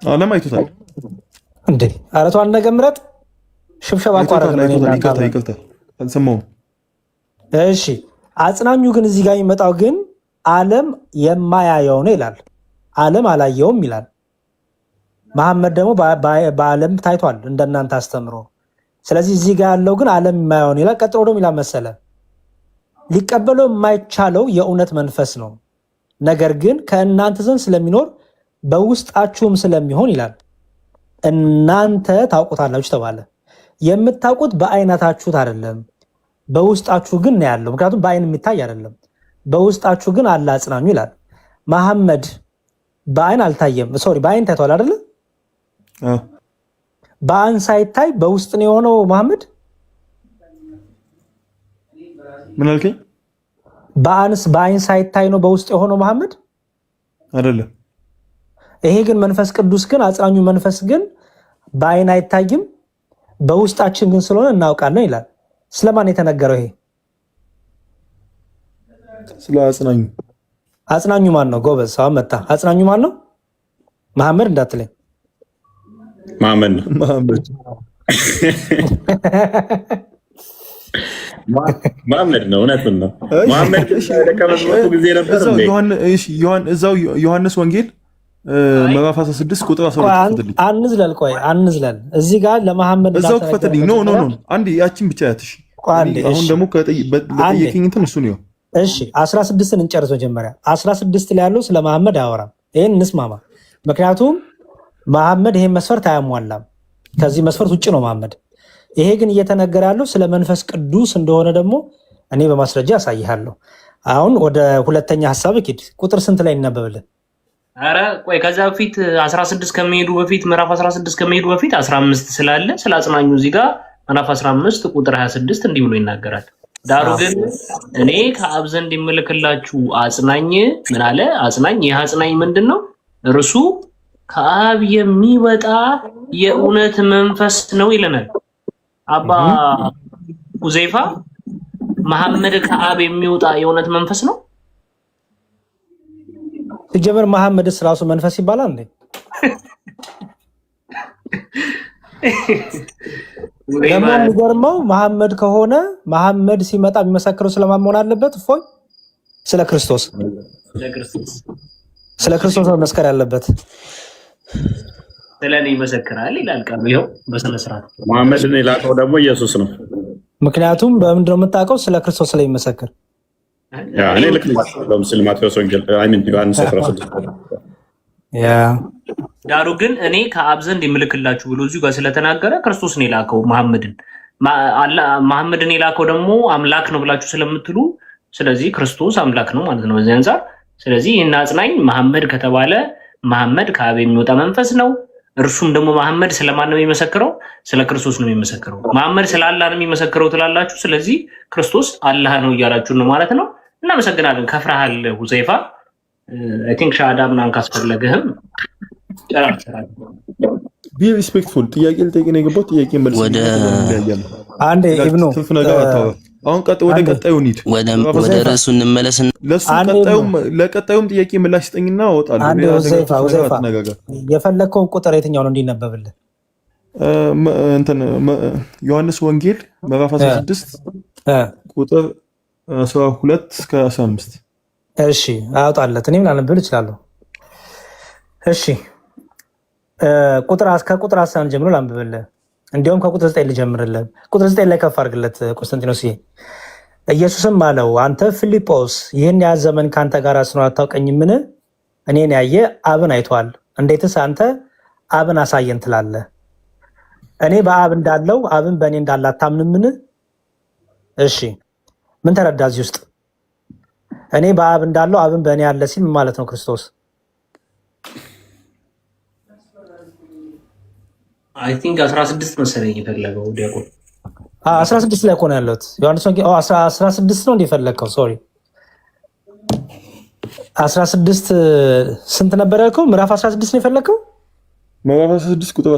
አለማይቶታል እንዴ? ኧረ ተው አንድ ነገር ምረጥ። ሽብሸባ አቋረጥ ነው። ይቅርታ አልሰማሁም። እሺ አጽናኙ ግን እዚህ ጋር የሚመጣው ግን ዓለም የማያየው ነው ይላል። ዓለም አላየውም ይላል። መሐመድ ደግሞ በዓለም ታይቷል እንደናንተ አስተምሮ። ስለዚህ እዚህ ጋር ያለው ግን ዓለም የማያየው ነው ይላል። ቀጥሎ ደግሞ ይላል መሰለ ሊቀበለው የማይቻለው የእውነት መንፈስ ነው፣ ነገር ግን ከእናንተ ዘንድ ስለሚኖር በውስጣችሁም ስለሚሆን ይላል። እናንተ ታውቁታላችሁ ተባለ። የምታውቁት በአይነታችሁት አይደለም፣ በውስጣችሁ ግን ነው ያለው። ምክንያቱም በአይን የሚታይ አይደለም፣ በውስጣችሁ ግን አለ አጽናኙ ይላል። መሐመድ በአይን አልታየም። ሶሪ በአይን ታይቷል አይደለ? በአይን ሳይታይ በውስጥ ነው የሆነው መሐመድ። ምን አልከኝ? በአይን ሳይታይ ነው በውስጥ የሆነው መሐመድ አይደለም። ይሄ ግን መንፈስ ቅዱስ ግን አጽናኙ መንፈስ ግን በአይን አይታይም በውስጣችን ግን ስለሆነ እናውቃለን ይላል። ስለማን የተነገረው ይሄ? ስለ አጽናኙ። አጽናኙ ማን ነው? ጎበዝ ሰው መጣ። አጽናኙ ማን ነው? መሐመድ እንዳትለኝ። መሐመድ መሐመድ ነው። እውነቱን ነው። መሐመድ ከመዝሙሩ ጊዜ ነበር እዛው ዮሐንስ ወንጌል ምዕራፍ 16 ቁጥር 12 አንዝለል። ቆይ አንዝለል። እዚህ ጋር ለመሐመድ እዛው ክፈትልኝ። ኖ አንዴ ያቺን ብቻ ያትሽ። አሁን ደግሞ ለጠየቀኝ እንትን እሱ ነው። እሺ 16ን እንጨርስ መጀመሪያ። 16 ላይ ያለው ስለ መሐመድ አያወራም። ይሄን እንስማማ። ምክንያቱም መሐመድ ይሄን መስፈርት አያሟላም። ከዚህ መስፈርት ውጭ ነው መሐመድ። ይሄ ግን እየተነገረ ያለው ስለ መንፈስ ቅዱስ እንደሆነ ደግሞ እኔ በማስረጃ አሳይሃለሁ። አሁን ወደ ሁለተኛ ሐሳብ ሂድ። ቁጥር ስንት ላይ እናበብልን? አረ ቆይ ከዛ በፊት 16 ከመሄዱ በፊት ምዕራፍ 16 ከመሄዱ በፊት 15 ስላለ ስለ አጽናኙ እዚህ ጋር ምዕራፍ 15 ቁጥር 26 እንዲህ ብሎ ይናገራል። ዳሩ ግን እኔ ከአብ ዘንድ የምልክላችሁ አጽናኝ ምን አለ? አጽናኝ። ይህ አጽናኝ ምንድን ነው? እርሱ ከአብ የሚወጣ የእውነት መንፈስ ነው ይለናል አባ ሁዘይፋ። መሐመድ ከአብ የሚወጣ የእውነት መንፈስ ነው። ሲጀመር መሐመድስ ራሱ መንፈስ ይባላል እንዴ? ደግሞ የሚገርመው መሐመድ ከሆነ መሐመድ ሲመጣ የሚመሰክረው ስለማን መሆን አለበት? እፎይ ስለ ክርስቶስ ስለ ክርስቶስ መመስከር ያለበት። ስለኔ ይመሰክራል ይላል ቃሉ። ይኸው በስነ ስርዓት መሐመድን የላከው ደግሞ ኢየሱስ ነው። ምክንያቱም በምንድን ነው የምታውቀው? ስለ ክርስቶስ ስለሚመሰክር። እኔ ልክ ለምሳሌ ማቴዎስ ወንጌል ዮሐንስ 16 ዳሩ ግን እኔ ከአብ ዘንድ የምልክላችሁ ብሎ እዚሁ ጋር ስለተናገረ ክርስቶስ ነው የላከው መሐመድን። መሐመድን የላከው ደግሞ አምላክ ነው ብላችሁ ስለምትሉ ስለዚህ ክርስቶስ አምላክ ነው ማለት ነው በዚህ አንፃር። ስለዚህ ይህን አጽናኝ መሐመድ ከተባለ መሐመድ ከአብ የሚወጣ መንፈስ ነው። እርሱም ደግሞ መሐመድ ስለማን ነው የሚመሰክረው? ስለ ክርስቶስ ነው የሚመሰክረው። መሐመድ ስለ አላህ ነው የሚመሰክረው ትላላችሁ። ስለዚህ ክርስቶስ አላህ ነው እያላችሁ ነው ማለት ነው። እናመሰግናለን። ከፍረሃል ሁዘይፋ። አይ ቲንክ ሻሃዳ ምናምን ካስፈለገህም ቢ ሪስፔክትፉል። ጥያቄ ልጠይቅ ነው የገባው። ጥያቄ መልስ አንዴ ኢብኑ አሁን ወደ ቀጣዩ እንሂድ። ወደ ርዕሱ እንመለስ። ለቀጣዩም ጥያቄ ምላሽ ስጠኝና እወጣለሁ። አንዴ ሁዘይፋ የፈለግከውን ቁጥር የትኛው ነው እንዲነበብልህ? ዮሐንስ ወንጌል ምዕራፍ 16 ቁጥር 12 እስከ 15። እሺ አውጣለት። እኔም ላነብብል እችላለሁ። እሺ ከቁጥር 11 ጀምሮ ላንብብልህ። እንዲሁም ከቁጥር 9 ልጀምርልህ። ቁጥር 9 ላይ ከፍ አድርግለት ቆስጠንጢኖስ። ኢየሱስም አለው አንተ ፊልጶስ ይህን ያህል ዘመን ከአንተ ጋር ስኖር አታውቀኝምን? እኔን ያየ አብን አይቷል። እንዴትስ አንተ አብን አሳየን ትላለህ? እኔ በአብ እንዳለው አብን በእኔ እንዳለ አታምንምን? እሺ ምን ተረዳ እዚህ ውስጥ? እኔ በአብ እንዳለው አብን በእኔ ያለ ሲል ምን ማለት ነው? ክርስቶስ አይ ቲንክ 16 መሰለኝ የፈለገው ዲያቆን 16 ላይ እኮ ነው ያለሁት። ዮሐንስ ወንጌል 16 ነው እንደፈለግከው። ሶሪ 16 ስንት ነበር ያልከው? ምዕራፍ 16 ነው የፈለግከው? ምዕራፍ 16 ቁጥር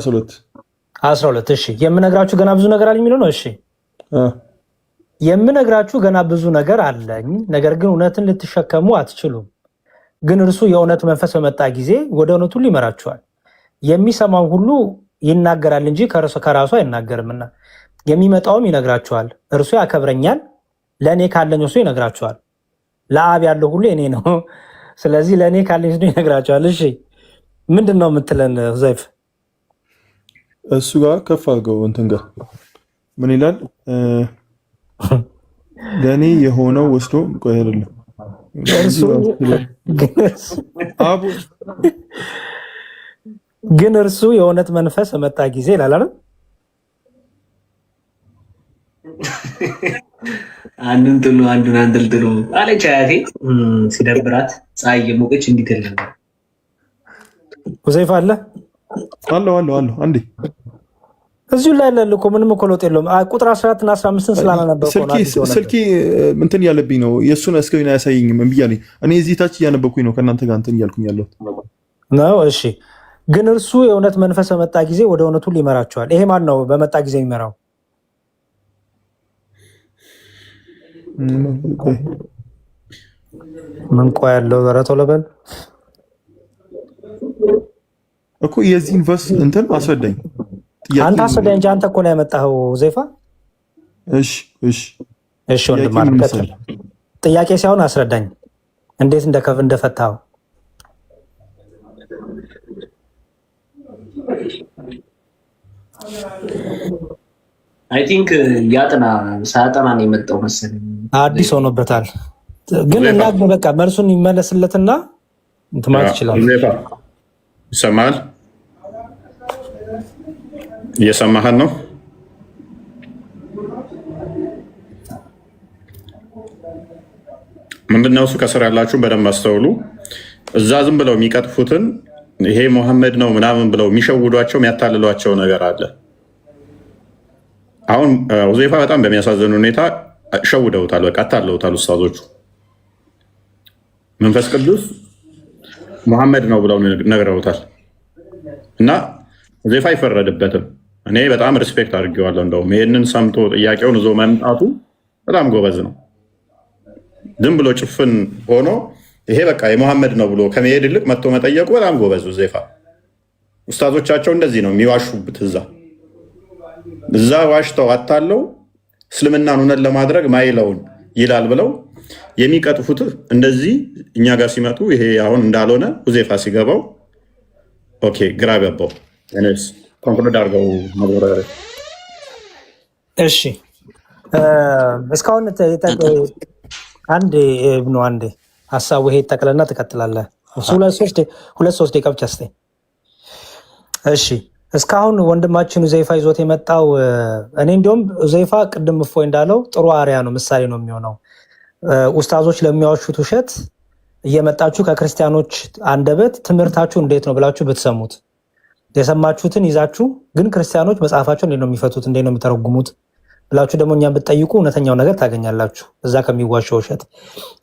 12። እሺ የምነግራችሁ ገና ብዙ ነገር አለኝ የሚለው ነው። እሺ የምነግራችሁ ገና ብዙ ነገር አለኝ፣ ነገር ግን እውነትን ልትሸከሙ አትችሉም። ግን እርሱ የእውነት መንፈስ በመጣ ጊዜ ወደ እውነት ሁሉ ይመራችኋል። የሚሰማው ሁሉ ይናገራል እንጂ ከራሱ አይናገርምና የሚመጣውም ይነግራችኋል። እርሱ ያከብረኛል፣ ለእኔ ካለኝ እሱ ይነግራችኋል። ለአብ ያለው ሁሉ እኔ ነው። ስለዚህ ለእኔ ካለኝ እሱ ይነግራችኋል። እሺ ምንድን ነው የምትለን ዘይፍ? እሱ ጋር ከፍ አድርገው እንትን ጋር ምን ይላል? ለእኔ የሆነው ወስዶ ቆይ አይደለም ግን እርሱ የእውነት መንፈስ በመጣ ጊዜ ይላል አይደል? አንዱን ጥሉ አንዱን አንጠልጥሎ አለች አያቴ ሲደብራት ፀሐይ የሞቀች እንዲትል ነበር። ሁዘይፋ አለ አንዴ እዚሁ ላይ ያለ እኮ ምንም እኮ ለውጥ የለውም። ቁጥር 14 እና 15 ስላላነበብኩ ስልኬ እንትን ያለብኝ ነው። የእሱን እስክሪን አያሳየኝም እምቢ አለኝ። እኔ እዚህ ታች እያነበብኩኝ ነው ከእናንተ ጋር እንትን እያልኩኝ ያለሁት ነው። እሺ ግን እርሱ የእውነት መንፈስ በመጣ ጊዜ ወደ እውነቱ ሊመራቸዋል። ይሄ ማን ነው በመጣ ጊዜ የሚመራው? ምን ቆይ ያለው ዘረቶ ለበል እኮ የዚህን ቨርስ እንትን አስረዳኝ። አንተ አስረዳኝ እንጂ አንተ እኮ ነው ያመጣኸው ዘይፋ። እሺ ወንድም ማለት ጥያቄ ሳይሆን አስረዳኝ እንዴት እንደፈታው። አይ ቲንክ ሳያጠና ነው የመጣው መሰለኝ። አዲስ ሆኖበታል። ግን እና በቃ መልሱን ይመለስለትና እንትን ማለት ይችላል። ይሰማል? እየሰማህን ነው? ምንድነው እሱ? ከስር ያላችሁ በደንብ አስተውሉ። እዛ ዝም ብለው የሚቀጥፉትን ይሄ ሙሐመድ ነው ምናምን ብለው የሚሸውዷቸው የሚያታልሏቸው ነገር አለ። አሁን ሁዘይፋ በጣም በሚያሳዝን ሁኔታ ሸውደውታል፣ በቃ አታለውታል ኡስታዞቹ። መንፈስ ቅዱስ ሙሐመድ ነው ብለው ነግረውታል። እና ሁዘይፋ አይፈረድበትም። እኔ በጣም ሪስፔክት አድርጌዋለሁ። እንደውም ይህንን ሰምቶ ጥያቄውን ይዞ መምጣቱ በጣም ጎበዝ ነው። ዝም ብሎ ጭፍን ሆኖ ይሄ በቃ የሙሐመድ ነው ብሎ ከመሄድ ይልቅ መጥቶ መጠየቁ በጣም ጎበዝ ሁዘይፋ። ኡስታዞቻቸው እንደዚህ ነው የሚዋሹበት። እዛ ዋሽተው አታለው እስልምናን እውነት ለማድረግ ማይለውን ይላል ብለው የሚቀጥፉት እንደዚህ እኛ ጋር ሲመጡ ይሄ አሁን እንዳልሆነ ሁዘይፋ ሲገባው ኦኬ ግራ ገባው። እኔስ ኮንክሉድ አድርገው ማብራሪያ። እሺ እስካሁን አንዴ ሀሳቡ ይሄ ጠቅለልና ትቀጥላለህ። ሁለት ሶስት ደቂቃ ብቻ ስጠኝ። እሺ እስካሁን ወንድማችን ሁዘይፋ ይዞት የመጣው እኔ እንዲሁም ሁዘይፋ ቅድም እፎይ እንዳለው ጥሩ አርያ ነው፣ ምሳሌ ነው የሚሆነው። ኡስታዞች ለሚያወሹት ውሸት እየመጣችሁ ከክርስቲያኖች አንደበት ትምህርታችሁ እንዴት ነው ብላችሁ ብትሰሙት፣ የሰማችሁትን ይዛችሁ ግን ክርስቲያኖች መጽሐፋቸው እንዴት ነው የሚፈቱት፣ እንዴት ነው የሚተረጉሙት ብላችሁ ደግሞ እኛም ብትጠይቁ እውነተኛው ነገር ታገኛላችሁ እዛ ከሚዋሸው ውሸት።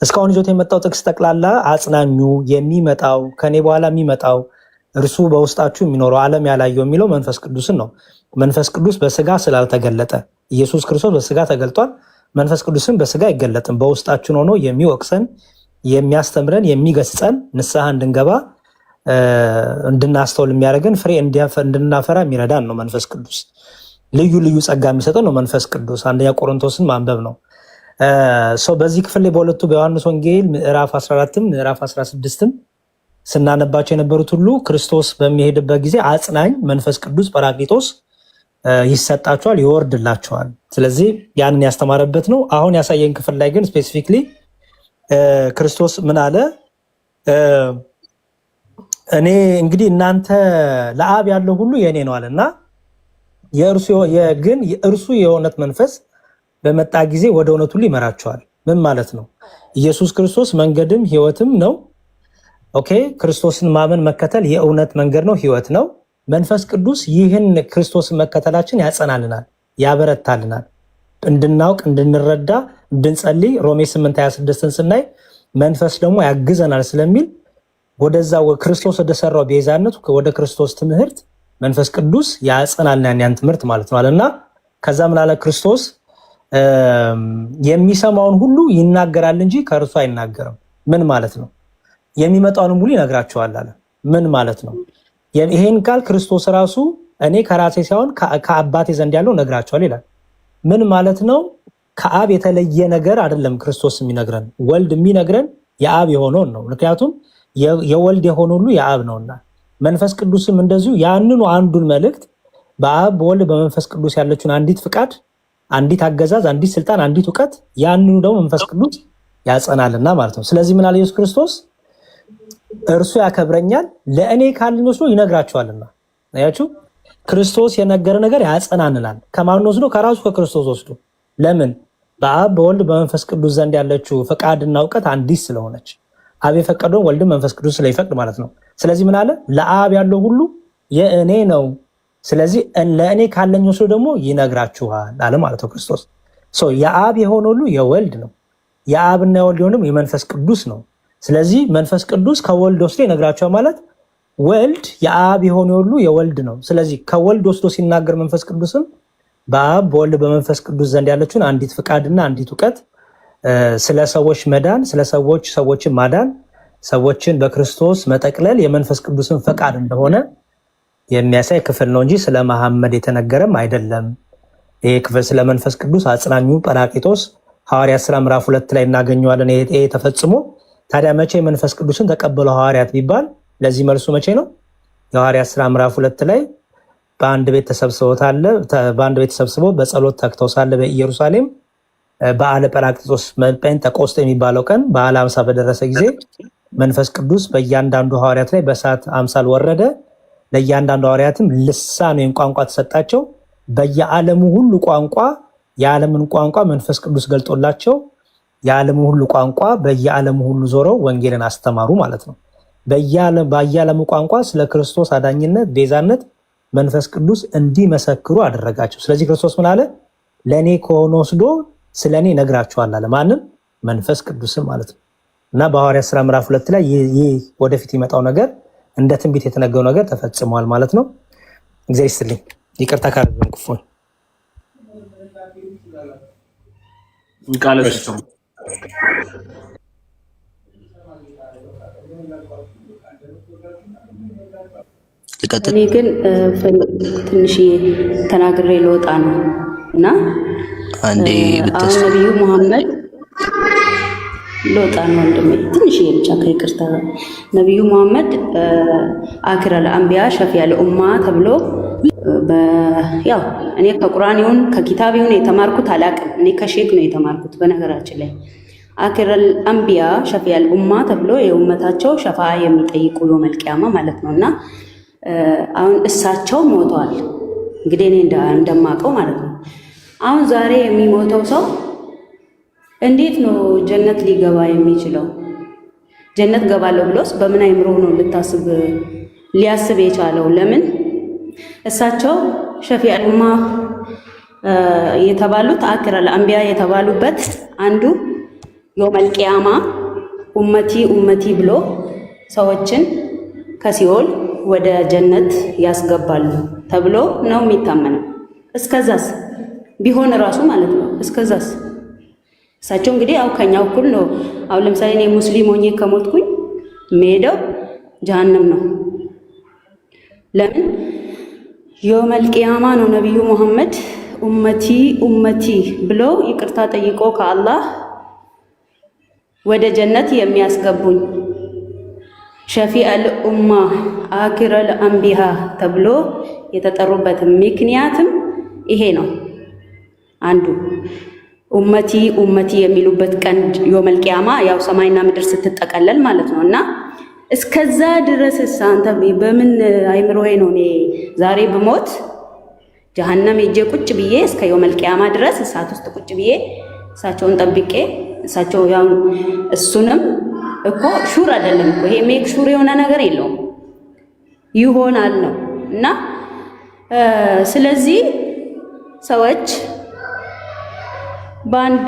እስካሁን ይዞት የመጣው ጥቅስ ጠቅላላ አጽናኙ የሚመጣው ከኔ በኋላ የሚመጣው እርሱ በውስጣችሁ የሚኖረው ዓለም ያላየው የሚለው መንፈስ ቅዱስን ነው። መንፈስ ቅዱስ በስጋ ስላልተገለጠ፣ ኢየሱስ ክርስቶስ በስጋ ተገልጧል። መንፈስ ቅዱስን በስጋ አይገለጥም። በውስጣችን ሆኖ የሚወቅሰን፣ የሚያስተምረን፣ የሚገስጸን፣ ንስሐ እንድንገባ እንድናስተውል የሚያደርገን፣ ፍሬ እንድናፈራ የሚረዳን ነው መንፈስ ቅዱስ። ልዩ ልዩ ጸጋ የሚሰጠን ነው መንፈስ ቅዱስ። አንደኛ ቆሮንቶስን ማንበብ ነው። በዚህ ክፍል ላይ በሁለቱ በዮሐንስ ወንጌል ምዕራፍ 14 ምዕራፍ 16 ስናነባቸው የነበሩት ሁሉ ክርስቶስ በሚሄድበት ጊዜ አጽናኝ መንፈስ ቅዱስ ጰራቅሊጦስ ይሰጣቸዋል፣ ይወርድላቸዋል። ስለዚህ ያንን ያስተማረበት ነው። አሁን ያሳየን ክፍል ላይ ግን ስፔሲፊክሊ ክርስቶስ ምን አለ? እኔ እንግዲህ እናንተ ለአብ ያለው ሁሉ የእኔ ነው አለና ግን እርሱ የእውነት መንፈስ በመጣ ጊዜ ወደ እውነት ሁሉ ይመራቸዋል። ምን ማለት ነው? ኢየሱስ ክርስቶስ መንገድም ህይወትም ነው። ኦኬ፣ ክርስቶስን ማመን መከተል የእውነት መንገድ ነው፣ ህይወት ነው። መንፈስ ቅዱስ ይህን ክርስቶስን መከተላችን ያጸናልናል፣ ያበረታልናል፣ እንድናውቅ፣ እንድንረዳ፣ እንድንጸልይ ሮሜ 8:26ን ስናይ መንፈስ ደግሞ ያግዘናል ስለሚል ወደዛ ክርስቶስ ወደሰራው ቤዛነቱ ወደ ክርስቶስ ትምህርት መንፈስ ቅዱስ ያጸናልናል፣ ያን ትምህርት ማለት ነው አለና ከዛ ምን አለ ክርስቶስ የሚሰማውን ሁሉ ይናገራል እንጂ ከእርሱ አይናገርም። ምን ማለት ነው? የሚመጣውንም ሁሉ ይነግራቸዋል አለ። ምን ማለት ነው? ይሄን ቃል ክርስቶስ ራሱ እኔ ከራሴ ሳይሆን ከአባቴ ዘንድ ያለው ነግራቸዋል ይላል። ምን ማለት ነው? ከአብ የተለየ ነገር አይደለም ክርስቶስ የሚነግረን፣ ወልድ የሚነግረን የአብ የሆነውን ነው። ምክንያቱም የወልድ የሆነ ሁሉ የአብ ነውና፣ መንፈስ ቅዱስም እንደዚሁ ያንኑ አንዱን መልእክት በአብ በወልድ በመንፈስ ቅዱስ ያለችውን አንዲት ፍቃድ፣ አንዲት አገዛዝ፣ አንዲት ስልጣን፣ አንዲት እውቀት ያንኑ ደግሞ መንፈስ ቅዱስ ያጸናልና ማለት ነው። ስለዚህ ምን አለ ኢየሱስ ክርስቶስ? እርሱ ያከብረኛል ለእኔ ካልን ወስዶ ይነግራቸዋልና። አያችሁ፣ ክርስቶስ የነገረ ነገር ያጸናንናል። ከማን ወስዶ? ከራሱ ከክርስቶስ ወስዶ። ለምን? በአብ በወልድ በመንፈስ ቅዱስ ዘንድ ያለችው ፈቃድና እውቀት አንዲት ስለሆነች አብ የፈቀደውን ወልድ መንፈስ ቅዱስ ስለይፈቅድ ማለት ነው። ስለዚህ ምን አለ? ለአብ ያለው ሁሉ የእኔ ነው፣ ስለዚህ ለእኔ ካለኝ ወስዶ ደግሞ ይነግራችኋል አለ ማለት ነው ክርስቶስ። የአብ የሆነ ሁሉ የወልድ ነው፣ የአብና የወልድ የሆነም የመንፈስ ቅዱስ ነው። ስለዚህ መንፈስ ቅዱስ ከወልድ ወስዶ ይነግራችኋል ማለት ወልድ የአብ የሆነ ሁሉ የወልድ ነው። ስለዚህ ከወልድ ወስዶ ሲናገር መንፈስ ቅዱስም በአብ በወልድ በመንፈስ ቅዱስ ዘንድ ያለችውን አንዲት ፍቃድና አንዲት እውቀት ስለ ሰዎች መዳን፣ ስለ ሰዎችን ማዳን፣ ሰዎችን በክርስቶስ መጠቅለል የመንፈስ ቅዱስን ፈቃድ እንደሆነ የሚያሳይ ክፍል ነው እንጂ ስለ መሐመድ የተነገረም አይደለም። ይሄ ክፍል ስለ መንፈስ ቅዱስ አጽናኙ ጰራቅሊጦስ ሐዋርያት ሥራ ምዕራፍ 2 ላይ እናገኘዋለን። ይሄ ተፈጽሞ ታዲያ መቼ መንፈስ ቅዱስን ተቀበሉ ሐዋርያት ቢባል ለዚህ መልሱ መቼ ነው? የሐዋርያት ሥራ ምዕራፍ 2 ላይ በአንድ ቤት ተሰብስበው በጸሎት ተግተው ሳለ በኢየሩሳሌም በዓለ ጰራቅሊጦስ ጴንጤቆስጤ የሚባለው ቀን በዓለ ሃምሳ በደረሰ ጊዜ መንፈስ ቅዱስ በእያንዳንዱ ሐዋርያት ላይ በእሳት አምሳል ወረደ። ለእያንዳንዱ ሐዋርያትም ልሳን ወይም ቋንቋ ተሰጣቸው። በየዓለሙ ሁሉ ቋንቋ የዓለምን ቋንቋ መንፈስ ቅዱስ ገልጦላቸው የዓለሙ ሁሉ ቋንቋ በየዓለሙ ሁሉ ዞረው ወንጌልን አስተማሩ ማለት ነው። በየዓለሙ ቋንቋ ስለ ክርስቶስ አዳኝነት፣ ቤዛነት መንፈስ ቅዱስ እንዲመሰክሩ አደረጋቸው። ስለዚህ ክርስቶስ ምን አለ? ለእኔ ከሆነ ወስዶ ስለ እኔ ነግራችኋል አለ። ማንም? መንፈስ ቅዱስም ማለት ነው። እና በሐዋርያት ሥራ ምዕራፍ 2 ላይ ይህ ወደፊት ይመጣው ነገር እንደ ትንቢት የተነገረው ነገር ተፈጽሟል ማለት ነው። እግዚአብሔር ይስጥልኝ። ይቅርታ ካረገን ኩፎን እኔ ግን ትንሽ ተናግሬ ልወጣ ነው እና አንዴ አሁን ነብዩ መሐመድ ልወጣ ነው ወንድሜ፣ ትንሽ ብቻ ከይቅርታ። ነብዩ መሐመድ አክረል አንቢያ ሸፊዓል ኡማ ተብሎ ያው እኔ ከቁርአን ይሁን ከኪታብ ይሁን የተማርኩት አላቅም። እኔ ከሼክ ነው የተማርኩት። በነገራችን ላይ አክረል አንቢያ ሸፊዓል ኡማ ተብሎ የኡመታቸው ሸፋ የሚጠይቁ የውመል ቂያማ ማለት ነውና አሁን እሳቸው ሞተዋል። እንግዲህ እኔ እንደማውቀው ማለት ነው። አሁን ዛሬ የሚሞተው ሰው እንዴት ነው ጀነት ሊገባ የሚችለው? ጀነት ገባለሁ ብሎስ በምን አይምሮ ነው ሊያስብ የቻለው? ለምን እሳቸው ሸፊዓል ኡማ የተባሉት አክረል አንቢያ የተባሉበት አንዱ የውመል ቂያማ ኡመቲ ኡመቲ ብሎ ሰዎችን ከሲኦል ወደ ጀነት ያስገባሉ ተብሎ ነው የሚታመነው። እስከዛስ ቢሆን ራሱ ማለት ነው። እስከዛስ እሳቸው እንግዲህ ያው ከኛው እኩል ነው። አሁን ለምሳሌ እኔ ሙስሊም ሆኜ ከሞትኩኝ የምሄደው ጀሃነም ነው። ለምን? የውመል ቂያማ ነው ነብዩ መሐመድ ኡመቲ ኡመቲ ብሎ ይቅርታ ጠይቆ ከአላህ ወደ ጀነት የሚያስገቡኝ ሸፊዓል ኡማ አክረል አንቢያ ተብሎ የተጠሩበት ምክንያትም ይሄ ነው። አንዱ ኡመቲ ኡመቲ የሚሉበት ቀን የውመል ቂያማ ያው ሰማይና ምድር ስትጠቀለል ማለት ነው። እና እስከዛ ድረስ አንተ በምን አይምሮዬ ነው እኔ ዛሬ ብሞት ጀሃነም ሄጄ ቁጭ ብዬ እስከ የውመል ቂያማ ድረስ እሳት ውስጥ ቁጭ ብዬ እሳቸውን ጠብቄ እሳቸው ያው እሱንም እኮ ሹር አይደለም እኮ ይሄ ሜክ ሹር የሆነ ነገር የለውም ይሆናል ነው። እና ስለዚህ ሰዎች በአንድ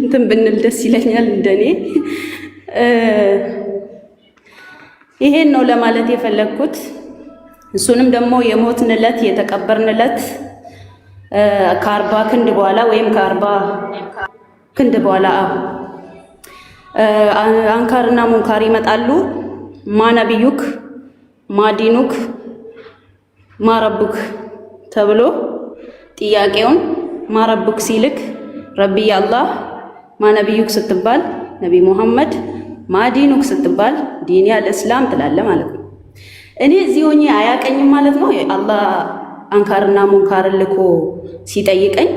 እንትን ብንል ደስ ይለኛል እንደኔ። ይሄን ነው ለማለት የፈለግኩት። እሱንም ደግሞ የሞትንለት የተቀበርንለት ከ40 ክንድ በኋላ ወይም ከ40 ክንድ በኋላ አንካርና ሙንካር ይመጣሉ። ማነቢዩክ ማዲኑክ ማረቡክ ተብሎ ጥያቄውን ማረቡክ ሲልክ ረቢ አላህ፣ ማነቢዩክ ስትባል ነቢ ሙሐመድ፣ ማዲኑክ ስትባል ዲኒ አልእስላም ትላለ ማለት ነው። እኔ እዚህ ሆኜ አያቀኝም ማለት ነው። አላህ አንካርና ሙንካር ልኮ ሲጠይቀኝ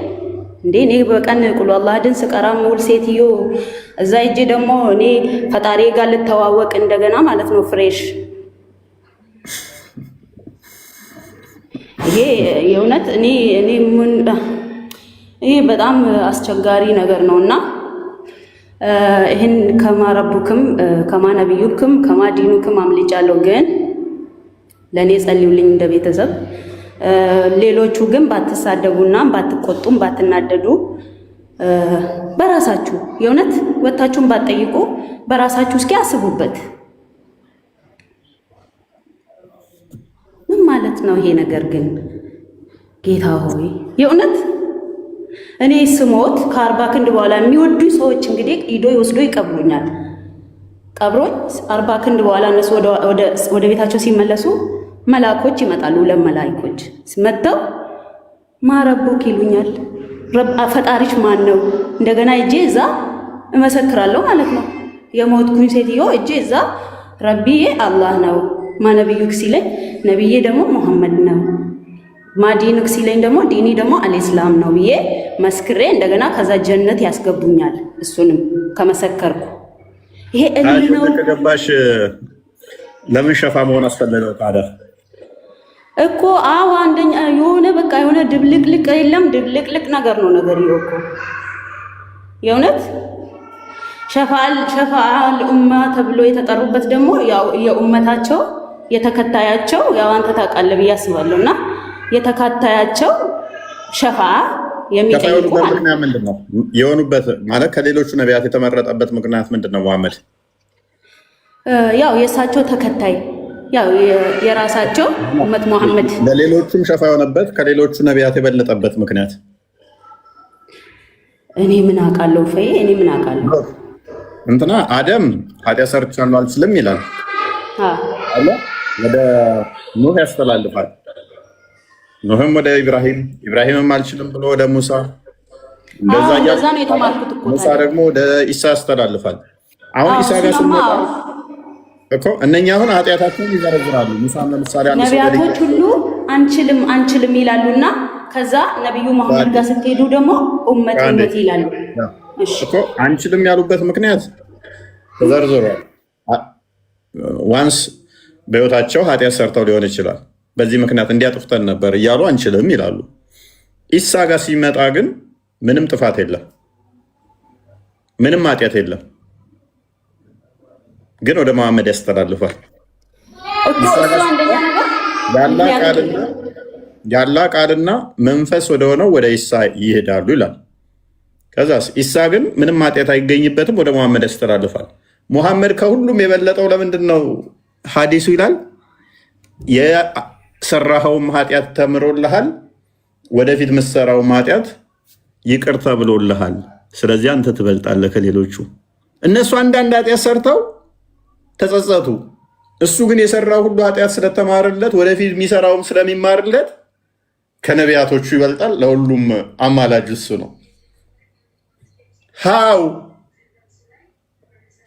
እንዴ እኔ በቀን ቁል አላህን ስቀራ ሙል ሴትዮ እዛ እጄ ደግሞ እኔ ፈጣሪ ጋር ልተዋወቅ እንደገና ማለት ነው ፍሬሽ። ይሄ የእውነት ይህ በጣም አስቸጋሪ ነገር ነውና ይህን ከማረቡክም ከማነብዩክም ከማዲኑክም አምልጫለሁ። ግን ለእኔ ጸልዩልኝ እንደ ቤተሰብ። ሌሎቹ ግን ባትሳደቡና ባትቆጡም ባትናደዱ በራሳችሁ የእውነት ወታችሁን ባትጠይቁ በራሳችሁ እስኪ አስቡበት። ምን ማለት ነው ይሄ ነገር? ግን ጌታ ሆይ የእውነት እኔ ስሞት ከ40 ክንድ በኋላ የሚወዱኝ ሰዎች እንግዲህ ሂዶ ይወስዶ ይቀብሩኛል። ቀብሮኝ 40 ክንድ በኋላ እነሱ ወደ ቤታቸው ሲመለሱ መላእኮች ይመጣሉ። ለመላእኮች መጥተው ማረቡክ ይሉኛል። ፈጣሪሽ ማን ነው? እንደገና እጄ እዛ እመሰክራለሁ ማለት ነው። የሞትኩኝ ሴትዮ እጄ እዛ ረቢዬ አላህ ነው፣ ማነብዩክ ሲለኝ ነብዬ ደግሞ መሐመድ ነው፣ ማዲኑክ ሲለኝ ደግሞ ዲኒ ደግሞ አልኢስላም ነው ብዬ መስክሬ እንደገና ከዛ ጀነት ያስገቡኛል። እሱንም ከመሰከርኩ ይሄ እልል ነው። ከገባሽ ለምን ሸፋ መሆን አስፈለገው ታዲያ? እኮ አዎ አንደኛ የሆነ በቃ የሆነ ድብልቅልቅ የለም ድብልቅልቅ ነገር ነው ነገር ይወቁ የእውነት ሸፋዓል ኡማ ተብሎ የተጠሩበት ደግሞ ያው የኡመታቸው የተከታያቸው ያው አንተ ታውቃለህ ብዬ አስባለሁና የተከታያቸው ሸፋዓ የሚጠይቁ ምክንያት ምንድነው? የሆኑበት ማለት ከሌሎቹ ነቢያት የተመረጠበት ምክንያት ምንድነው? መሐመድ ያው የእሳቸው ተከታይ ያው የራሳቸው ኡመት መሐመድ ለሌሎቹም ሸፋ የሆነበት ከሌሎቹ ነቢያት የበለጠበት ምክንያት እኔ ምን አውቃለሁ ፈይ እኔ ምን አውቃለሁ እንትና አደም ኃጢአት ሰርቻለሁ አልችልም ይላል አለ ወደ ኑህ ያስተላልፋል። ኑህም ወደ ኢብራሂምም አልችልም ብሎ ወደ ሙሳ እንደዛ ነው የተማርኩት እኮ ሙሳ ደግሞ ወደ ኢሳ ያስተላልፋል። አሁን ኢሳ ጋር ስንመጣ እኮ እነኛ አሁን ኃጢአታቸውን ይዘረዝራሉ። ሙሳ ለምሳሌ ነቢያቶች ሁሉ አንችልም ይላሉና ከዛ ነብዩ መሐመድ ጋር ስትሄዱ ደግሞ ኡመት ይላሉ። እኮ አንችልም ያሉበት ምክንያት ተዘርዝሯል። ዋንስ በህይወታቸው ኃጢአት ሰርተው ሊሆን ይችላል። በዚህ ምክንያት እንዲያጥፍተን ነበር እያሉ አንችልም ይላሉ። ኢሳ ጋር ሲመጣ ግን ምንም ጥፋት የለም፣ ምንም ኃጢአት የለም፣ ግን ወደ መሐመድ ያስተላልፋል። ያላ ቃልና መንፈስ ወደሆነው ወደ ኢሳ ይሄዳሉ ይላል። ከዛስ ኢሳ ግን ምንም ኃጢአት አይገኝበትም፣ ወደ መሐመድ ያስተላልፋል። ሙሐመድ ከሁሉም የበለጠው ለምንድን ነው? ሐዲሱ ይላል የሰራኸውም ኃጢአት ተምሮልሃል፣ ወደፊት ምሰራውም ኃጢአት ይቅር ተብሎልሃል። ስለዚህ አንተ ትበልጣለህ ከሌሎቹ። እነሱ አንዳንድ ኃጢአት ሰርተው ተጸጸቱ። እሱ ግን የሰራው ሁሉ ኃጢአት ስለተማርለት ወደፊት የሚሰራውም ስለሚማርለት ከነቢያቶቹ ይበልጣል። ለሁሉም አማላጅ እሱ ነው። ሃው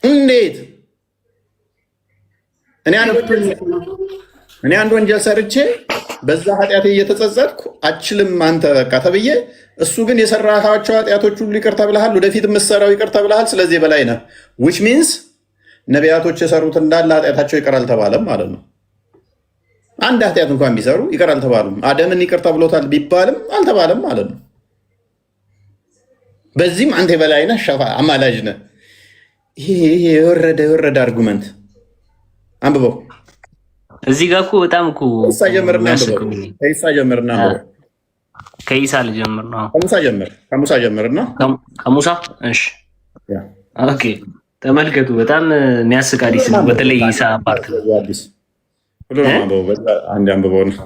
እንዴት እኔ አንድ ወንጀል ሰርቼ በዛ ኃጢአቴ እየተጸጸትኩ አችልም አንተ በቃ ተብዬ፣ እሱ ግን የሰራሃቸው ኃጢአቶች ሁሉ ይቅር ተብለሃል፣ ወደፊት የምትሰራው ይቅር ተብለሃል፣ ስለዚህ በላይ ነህ። ዊች ሚንስ ነቢያቶች የሰሩት እንዳለ ኃጢአታቸው ይቅር አልተባለም ማለት ነው። አንድ ኃጢአት እንኳን ቢሰሩ ይቅር አልተባሉም። አደምን ይቅር ተብሎታል ቢባልም አልተባለም ማለት ነው። በዚህም አንተ በላይ ነህ፣ ሸፋ አማላጅ ነህ። ይሄ የወረደ አርጉመንት አንብበው። እዚህ ጋር እኮ በጣም እኮ ከኢሳ ጀምርና ከኢሳ ልጀምር ነው። ከሙሳ ጀምርና ከሙሳ እሺ፣ ኦኬ። ተመልከቱ፣ በጣም የሚያስቅ ሐዲስ ነው። በተለይ ኢሳ ፓርት አንድ አንብበው ነው።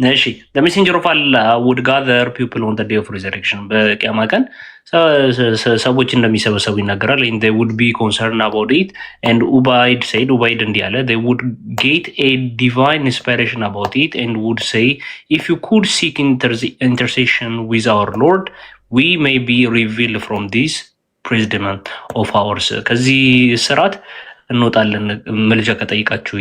እሺ the messenger of Allah would gather people on the day of resurrection በቂያማ ቀን ሰዎች እንደሚሰበሰቡ ይናገራል። and they would be concerned about it and Ubayd said Ubayd እንዲህ አለ they would get a divine inspiration about it and would say if you could seek intercession with our Lord we may be revealed from this predicament of ours ከዚህ ስራት እንወጣለን መልጃ ከጠይቃችሁ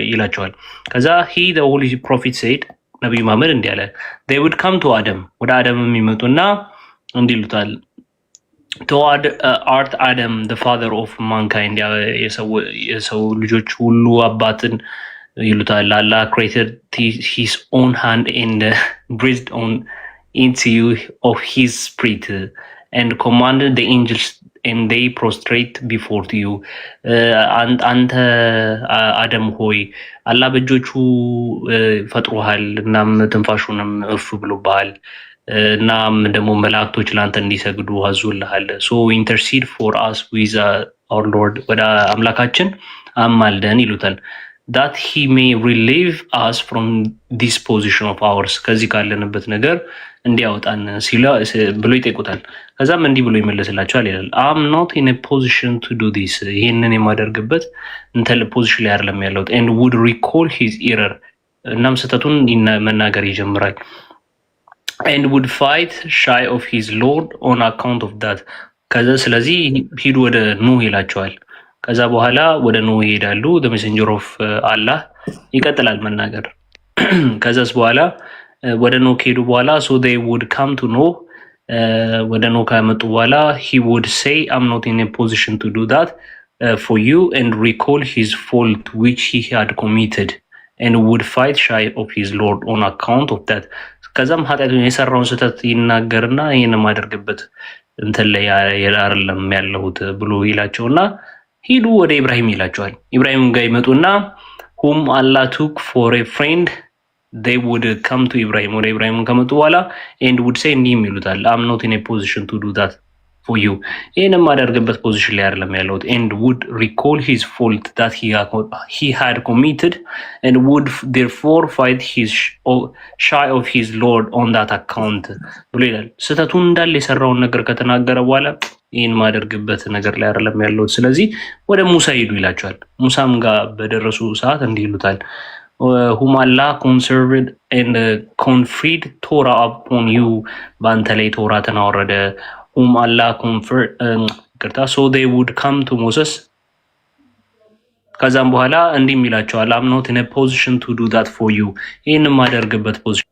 ይላቸዋል። ከዛ he the holy prophet said ነብዩ መሐመድ እንዲህ አለ they would come to Adam ወደ አደም የሚመጡና እንዲህ ይሉታል toward art Adam the father of mankind የሰው ልጆች ሁሉ አባትን ይሉታል። Allah created his own hand and breathed on into you of his spirit and commanded the angels and they prostrate before you. አንተ አደም ሆይ አላህ በእጆቹ ፈጥሮሃል እናም ትንፋሹንም እፍ ብሎብሃል እናም ደግሞ መላእክቶች ለአንተ እንዲሰግዱ አዞልሃል። so intercede for us with our Lord ወደ አምላካችን አማልደን ይሉታል። that he may relieve us from this position of ours ከዚህ ካለንበት ነገር እንዲያወጣን ብሎ ይጠይቁታል። ከዛም እንዲህ ብሎ ይመለስላቸዋል ይላል I'm not in a position to do this ይሄንን የማደርግበት እንትን ፖዚሽን ላይ አይደለም ያለሁት and would recall his error እናም ስህተቱን መናገር ይጀምራል and would fight shy of his Lord on account of that ከዛ ስለዚህ ሂዱ ወደ ኑህ ይላቸዋል። ከዛ በኋላ ወደ ኑህ ይሄዳሉ the messenger of Allah ይቀጥላል መናገር ከዛስ በኋላ ወደ ኑህ ከሄዱ በኋላ so they would come to know ወደ ኑህ ከመጡ በኋላ he would say I'm not in a position to do that for you and recall his fault which he had committed and would fight shy of his Lord on account of that ከዛም ኃጢአቱን የሰራውን ስህተት ይናገርና ይሄን ማደርግበት እንትን ላይ አይደለም ያለሁት ብሎ ይላቸውና ሂዱ ወደ ኢብራሂም ይላቸዋል። ኢብራሂም ጋር ይመጡና whom Allah took for a friend they would come to Ibrahim ወደ ኢብራሂም ከመጡ በኋላ and would say እንዲህ ይሉታል I'm not in a position to do that for you ይሄን ማደርግበት ፖዚሽን ላይ አይደለም ያለሁት and would recall his fault that he had committed and would therefore fight his shy of his Lord on that account ብሎ ይላል። ስህተቱን እንዳለ የሰራውን ነገር ከተናገረ በኋላ ይሄን ማደርግበት ነገር ላይ አይደለም ያለሁት ስለዚህ ወደ ሙሳ ሄዱ ይላቸዋል። ሙሳም ጋር በደረሱ ሰዓት እንዲህ ይሉታል whom Allah conserved and conferred Torah upon you በአንተ ላይ ቶራትን አወረደ whom Allah conferred so they would come to Moses ከዛም በኋላ እንዲህ ይላቸዋል I'm not in a position to do that for you ይሄን ማደርግበት ፖዚሽን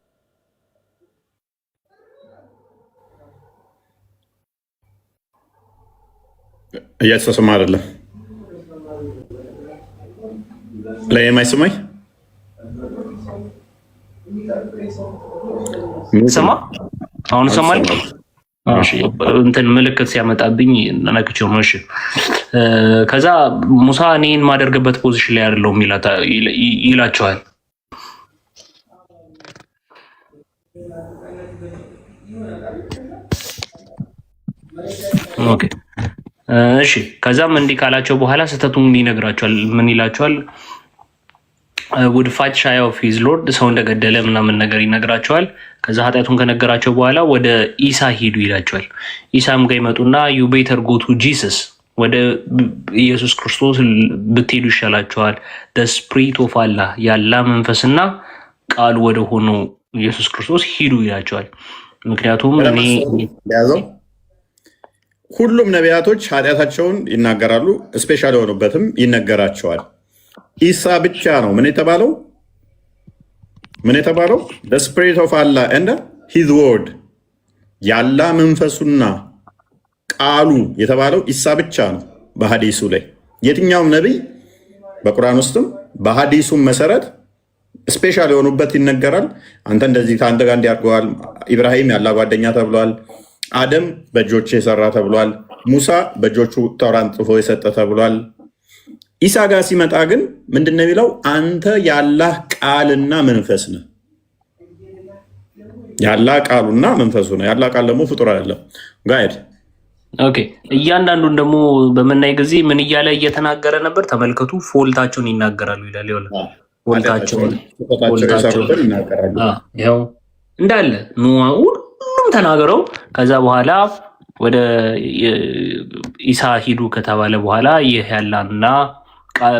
እየተሰማ አይደለም ለማይሰማኝ ሰማ አሁን ሰማል እሺ እንትን ምልክት ሲያመጣብኝ ነክቼው ነው እሺ ከዛ ሙሳ እኔን ማደርግበት ፖዚሽን ላይ አይደለም ይላቸዋል ኦኬ እሺ ከዛም እንዲህ ካላቸው በኋላ ስህተቱን ይነግራቸዋል ምን ይላቸዋል would fight shy of his Lord ሰው እንደገደለ ምናምን ነገር ይነግራቸዋል። ከዛ ኃጢአቱን ከነገራቸው በኋላ ወደ ኢሳ ሄዱ ይላቸዋል። ኢሳም ጋር ይመጡና you better go to Jesus ወደ ኢየሱስ ክርስቶስ ብትሄዱ ይሻላችኋል the spirit of Allah ያላ መንፈስና ቃል ወደ ሆነው ኢየሱስ ክርስቶስ ሂዱ ይላቸዋል። ምክንያቱም እኔ ያዘው ሁሉም ነቢያቶች ኃጢአታቸውን ይናገራሉ ስፔሻሊ ሆኖበትም ይነገራቸዋል። ኢሳ ብቻ ነው ምን የተባለው the spirit of Allah and his word ያላ መንፈሱና ቃሉ የተባለው ኢሳ ብቻ ነው በሐዲሱ ላይ። የትኛውም ነብይ በቁርአን ውስጥም በሐዲሱም መሰረት ስፔሻሊ ሆኖበት ይነገራል። አንተ እንደዚህ ታንተ ጋር እንዲያርገዋል ኢብራሂም ያላ ጓደኛ ተብሏል። አደም በእጆቹ የሰራ ተብሏል። ሙሳ በእጆቹ ተውራትን ጽፎ የሰጠ ተብሏል። ኢሳ ጋር ሲመጣ ግን ምንድነው የሚለው? አንተ ያላህ ቃልና መንፈስ ነህ። ያላህ ቃሉና መንፈሱ ነው። ያላህ ቃል ደግሞ ፍጡር አይደለም። ጋይድ ኦኬ። እያንዳንዱን ደግሞ በመናይ ጊዜ ምን እያለ እየተናገረ ነበር? ተመልከቱ። ፎልታቸውን ይናገራሉ ይላል። ይወለ ፎልታቸውን ይናገራሉ። ያው እንዳለ ሁሉም ተናገረው። ከዛ በኋላ ወደ ኢሳ ሂዱ ከተባለ በኋላ ይህ ያላና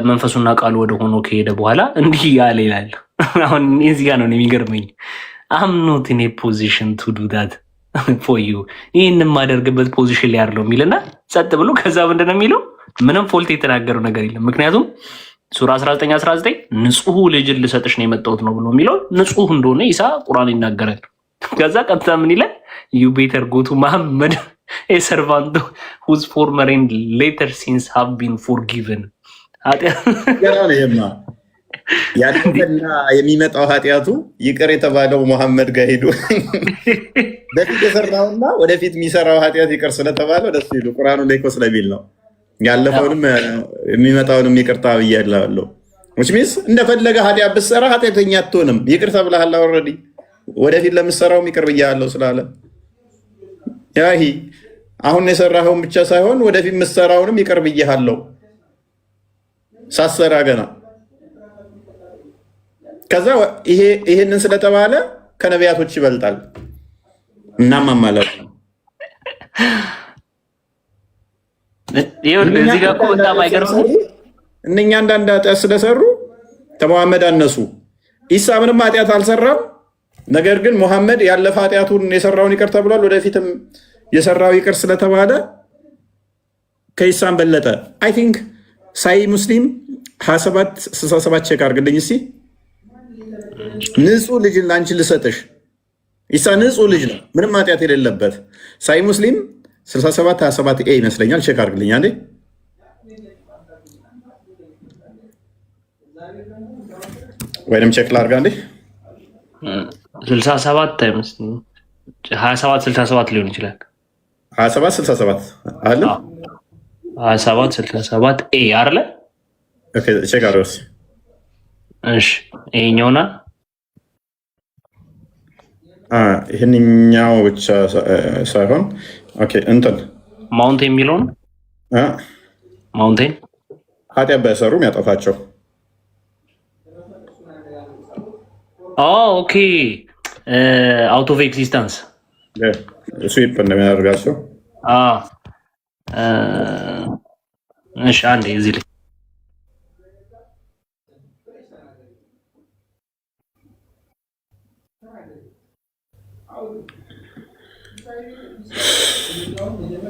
መንፈሱና ቃሉ ወደ ሆኖ ከሄደ በኋላ እንዲህ ያለ ይላል። አሁን እዚህ ጋር ነው የሚገርመኝ። I'm not in a position to do that for you ይህን የማደርግበት ፖዚሽን ላይ አይደለም የሚልና ጸጥ ብሎ ከዛ ምንድነው የሚለው? ምንም ፎልት የተናገረው ነገር የለም። ምክንያቱም ሱራ 19:19 ንጹህ ልጅን ልሰጥሽ ነው የመጣሁት ነው ብሎ የሚለው ንጹህ እንደሆነ ኢሳ ቁርአን ይናገራል። ከዛ ቀጥታ ምን ይላል? you better go to Muhammad a servant whose former and later sins have been forgiven ያለፈና የሚመጣው ኃጢአቱ ይቅር የተባለው መሐመድ ጋር ሄዱ። በፊት የሰራውና ወደፊት የሚሰራው ኃጢአት ይቅር ስለተባለ ወደሱ ሄዱ። ቁርአኑ ላይ እኮ ስለሚል ነው። ያለፈውንም የሚመጣውንም ይቅርታ ብያለሁ። which means እንደፈለገ ኃጢአት ብትሰራ ኃጢአተኛ አትሆንም። ይቅር ተብለሃል ኦልሬዲ። ወደፊት ለምትሰራው ይቅር ብያለሁ ስላለ ያሂ አሁን የሰራኸውን ብቻ ሳይሆን ወደፊት የምትሰራውንም ይቅር ብያለሁ ሳሰራ ገና። ከዛ ይሄንን ስለተባለ ከነቢያቶች ይበልጣል እናማ ማለት ነው። እዚህ ጋር እኮ በጣም አይገርምም? እነኛ አንዳንድ ኃጢአት ስለሰሩ ከመሐመድ አነሱ። ኢሳ ምንም ኃጢአት አልሰራም። ነገር ግን መሐመድ ያለፈ ኃጢአቱን የሰራውን ይቅር ተብሏል። ወደፊትም የሰራው ይቅር ስለተባለ ከኢሳም በለጠ። አይ ቲንክ ሳይ ሙስሊም 2767 ቼክ አድርግልኝ እስኪ። ንጹህ ልጅ ለአንቺ ልሰጥሽ። ኢሳ ንጹህ ልጅ ነው፣ ምንም ኃጢአት የሌለበት። ሳይ ሙስሊም 6727 ኤ ይመስለኛል። ቼክ አድርግልኝ አንዴ። ወይንም ቼክ ላድርግ አንዴ። 67 አይመስልም፣ 2767 ሊሆን ይችላል። 2767 አለ 2767 ኤ አይደለ? ኦኬ ቼክ አድርገው። እሺ ይሄኛውና ይሄንኛው ብቻ ሳይሆን ኦኬ እንትን ማውንቴን የሚለውን ማውንቴን ኃጢአት ባይሰሩ የሚያጠፋቸው። ኦኬ አውት ኦፍ ኤግዚስተንስ ስዊፕ እንደሚያደርጋቸው። እሺ አንዴ እዚህ ላይ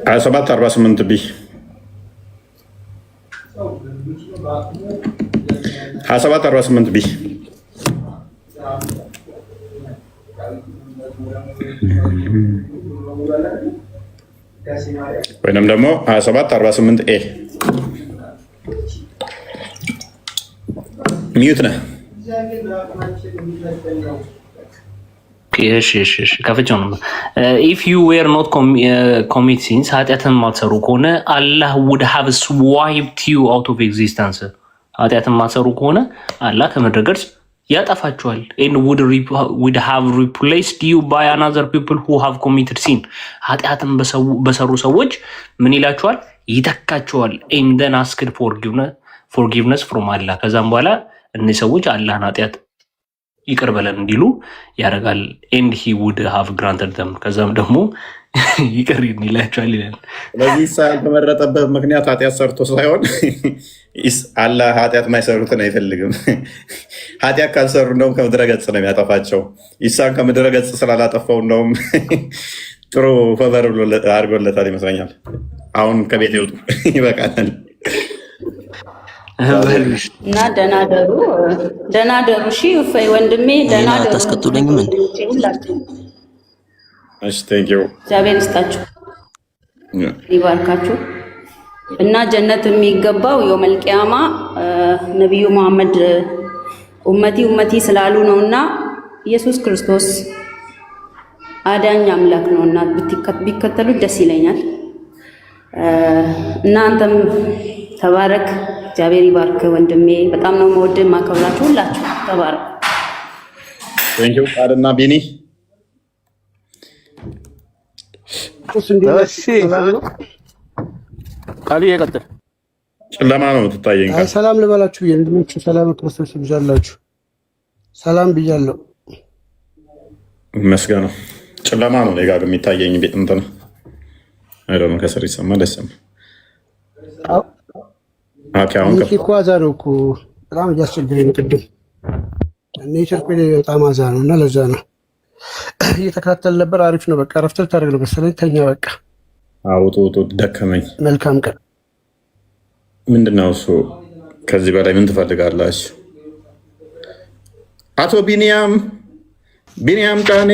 2748 ቢ 2748 ቢ ወይንም ደግሞ 2748 ኤ ሚዩት ነህ። ከፍቼው ነው። ኢፍ ዩ ዌር ኖት ኮሚት ሲንስ ኃጢአትን ማትሰሩ ከሆነ አላህ ውድ ሃቭ ስዋይፕድ ዩ አውት ኦፍ ኤግዚስተንስ። ኃጢአትን ማትሰሩ ከሆነ አላህ ከምድረ ገጽ ያጠፋችኋል። ኤንድ ውድ ሃቭ ሪፕሌስድ ዩ ባይ አናዘር ፒፕል ሁ ሃቭ ኮሚትድ ሲን። ኃጢአትን በሰሩ ሰዎች ምን ይላችኋል? ይተካችኋል። ኤንድ ደን አስክድ ፎርጊቭነስ ፍሮም አላህ። ከዛም በኋላ እነዚህ ሰዎች አላህን ኃጢአት ይቅር በለን እንዲሉ ያደርጋል። ኤንድ ሂ ውድ ሃቭ ግራንትድ ደም። ከዛም ደግሞ ይቅር ይላቸዋል ይላል። ስለዚህ ኢሳ ያልተመረጠበት ምክንያት ኃጢአት ሰርቶ ሳይሆን አላህ ኃጢአት ማይሰሩትን አይፈልግም። ኃጢአት ካልሰሩ እንደውም ከምድረ ገጽ ነው የሚያጠፋቸው። ኢሳን ከምድረ ገጽ ስላላጠፋው እንደውም ጥሩ ፈበር አድርጎለታል ይመስለኛል። አሁን ከቤት ይወጡ ይበቃል። እና ደህና ደሩ። እሺ እፎይ ወንድሜ ደህና ደሩ። ታስቀጥሉኝ ምን? እሺ ቴንክ ዩ። እግዚአብሔር ይስጣችሁ ይባርካችሁ። እና ጀነት የሚገባው የውመል ቂያማ ነብዩ መሐመድ ኡመቲ ስላሉ ነውና ኢየሱስ ክርስቶስ አዳኝ አምላክ ነውና ቢከተሉት ደስ ይለኛል። እናንተም ተባረክ። እግዚአብሔር ይባርክ ወንድሜ። በጣም ነው የምወድህ የማከብራችሁ ሁላችሁ። ተባረክ። ቴንኪው ቃልና ቢኒ። እሺ ቃል ይቀጥል። ጨለማ ነው የምትታየኝ። ሰላም ልበላችሁ ወንድሞች፣ ሰላም ክርስቶስ ይብዛላችሁ። ሰላም ብያለሁ። መስገን ነው። ጨለማ ነው እኔ ጋር የሚታየኝ። ቤት እንትን አይደለም ከስር ይሰማል አይሰማም? እኮ አዛ ነው እኮ በጣም እያስቸገረኝ ነው። ቅድም እኔ ቸርኩ በጣም አዛ ነው እና ለዛ ነው እየተከታተል ነበር። አሪፍ ነው። በቃ ረፍት ልታደርግ ነው መሰለኝ። ተኛ በቃ። ውጡ ደከመኝ። መልካም ቀን። ምንድነው እሱ? ከዚህ በላይ ምን ትፈልጋላችሁ? አቶ ቢኒያም ቃኔ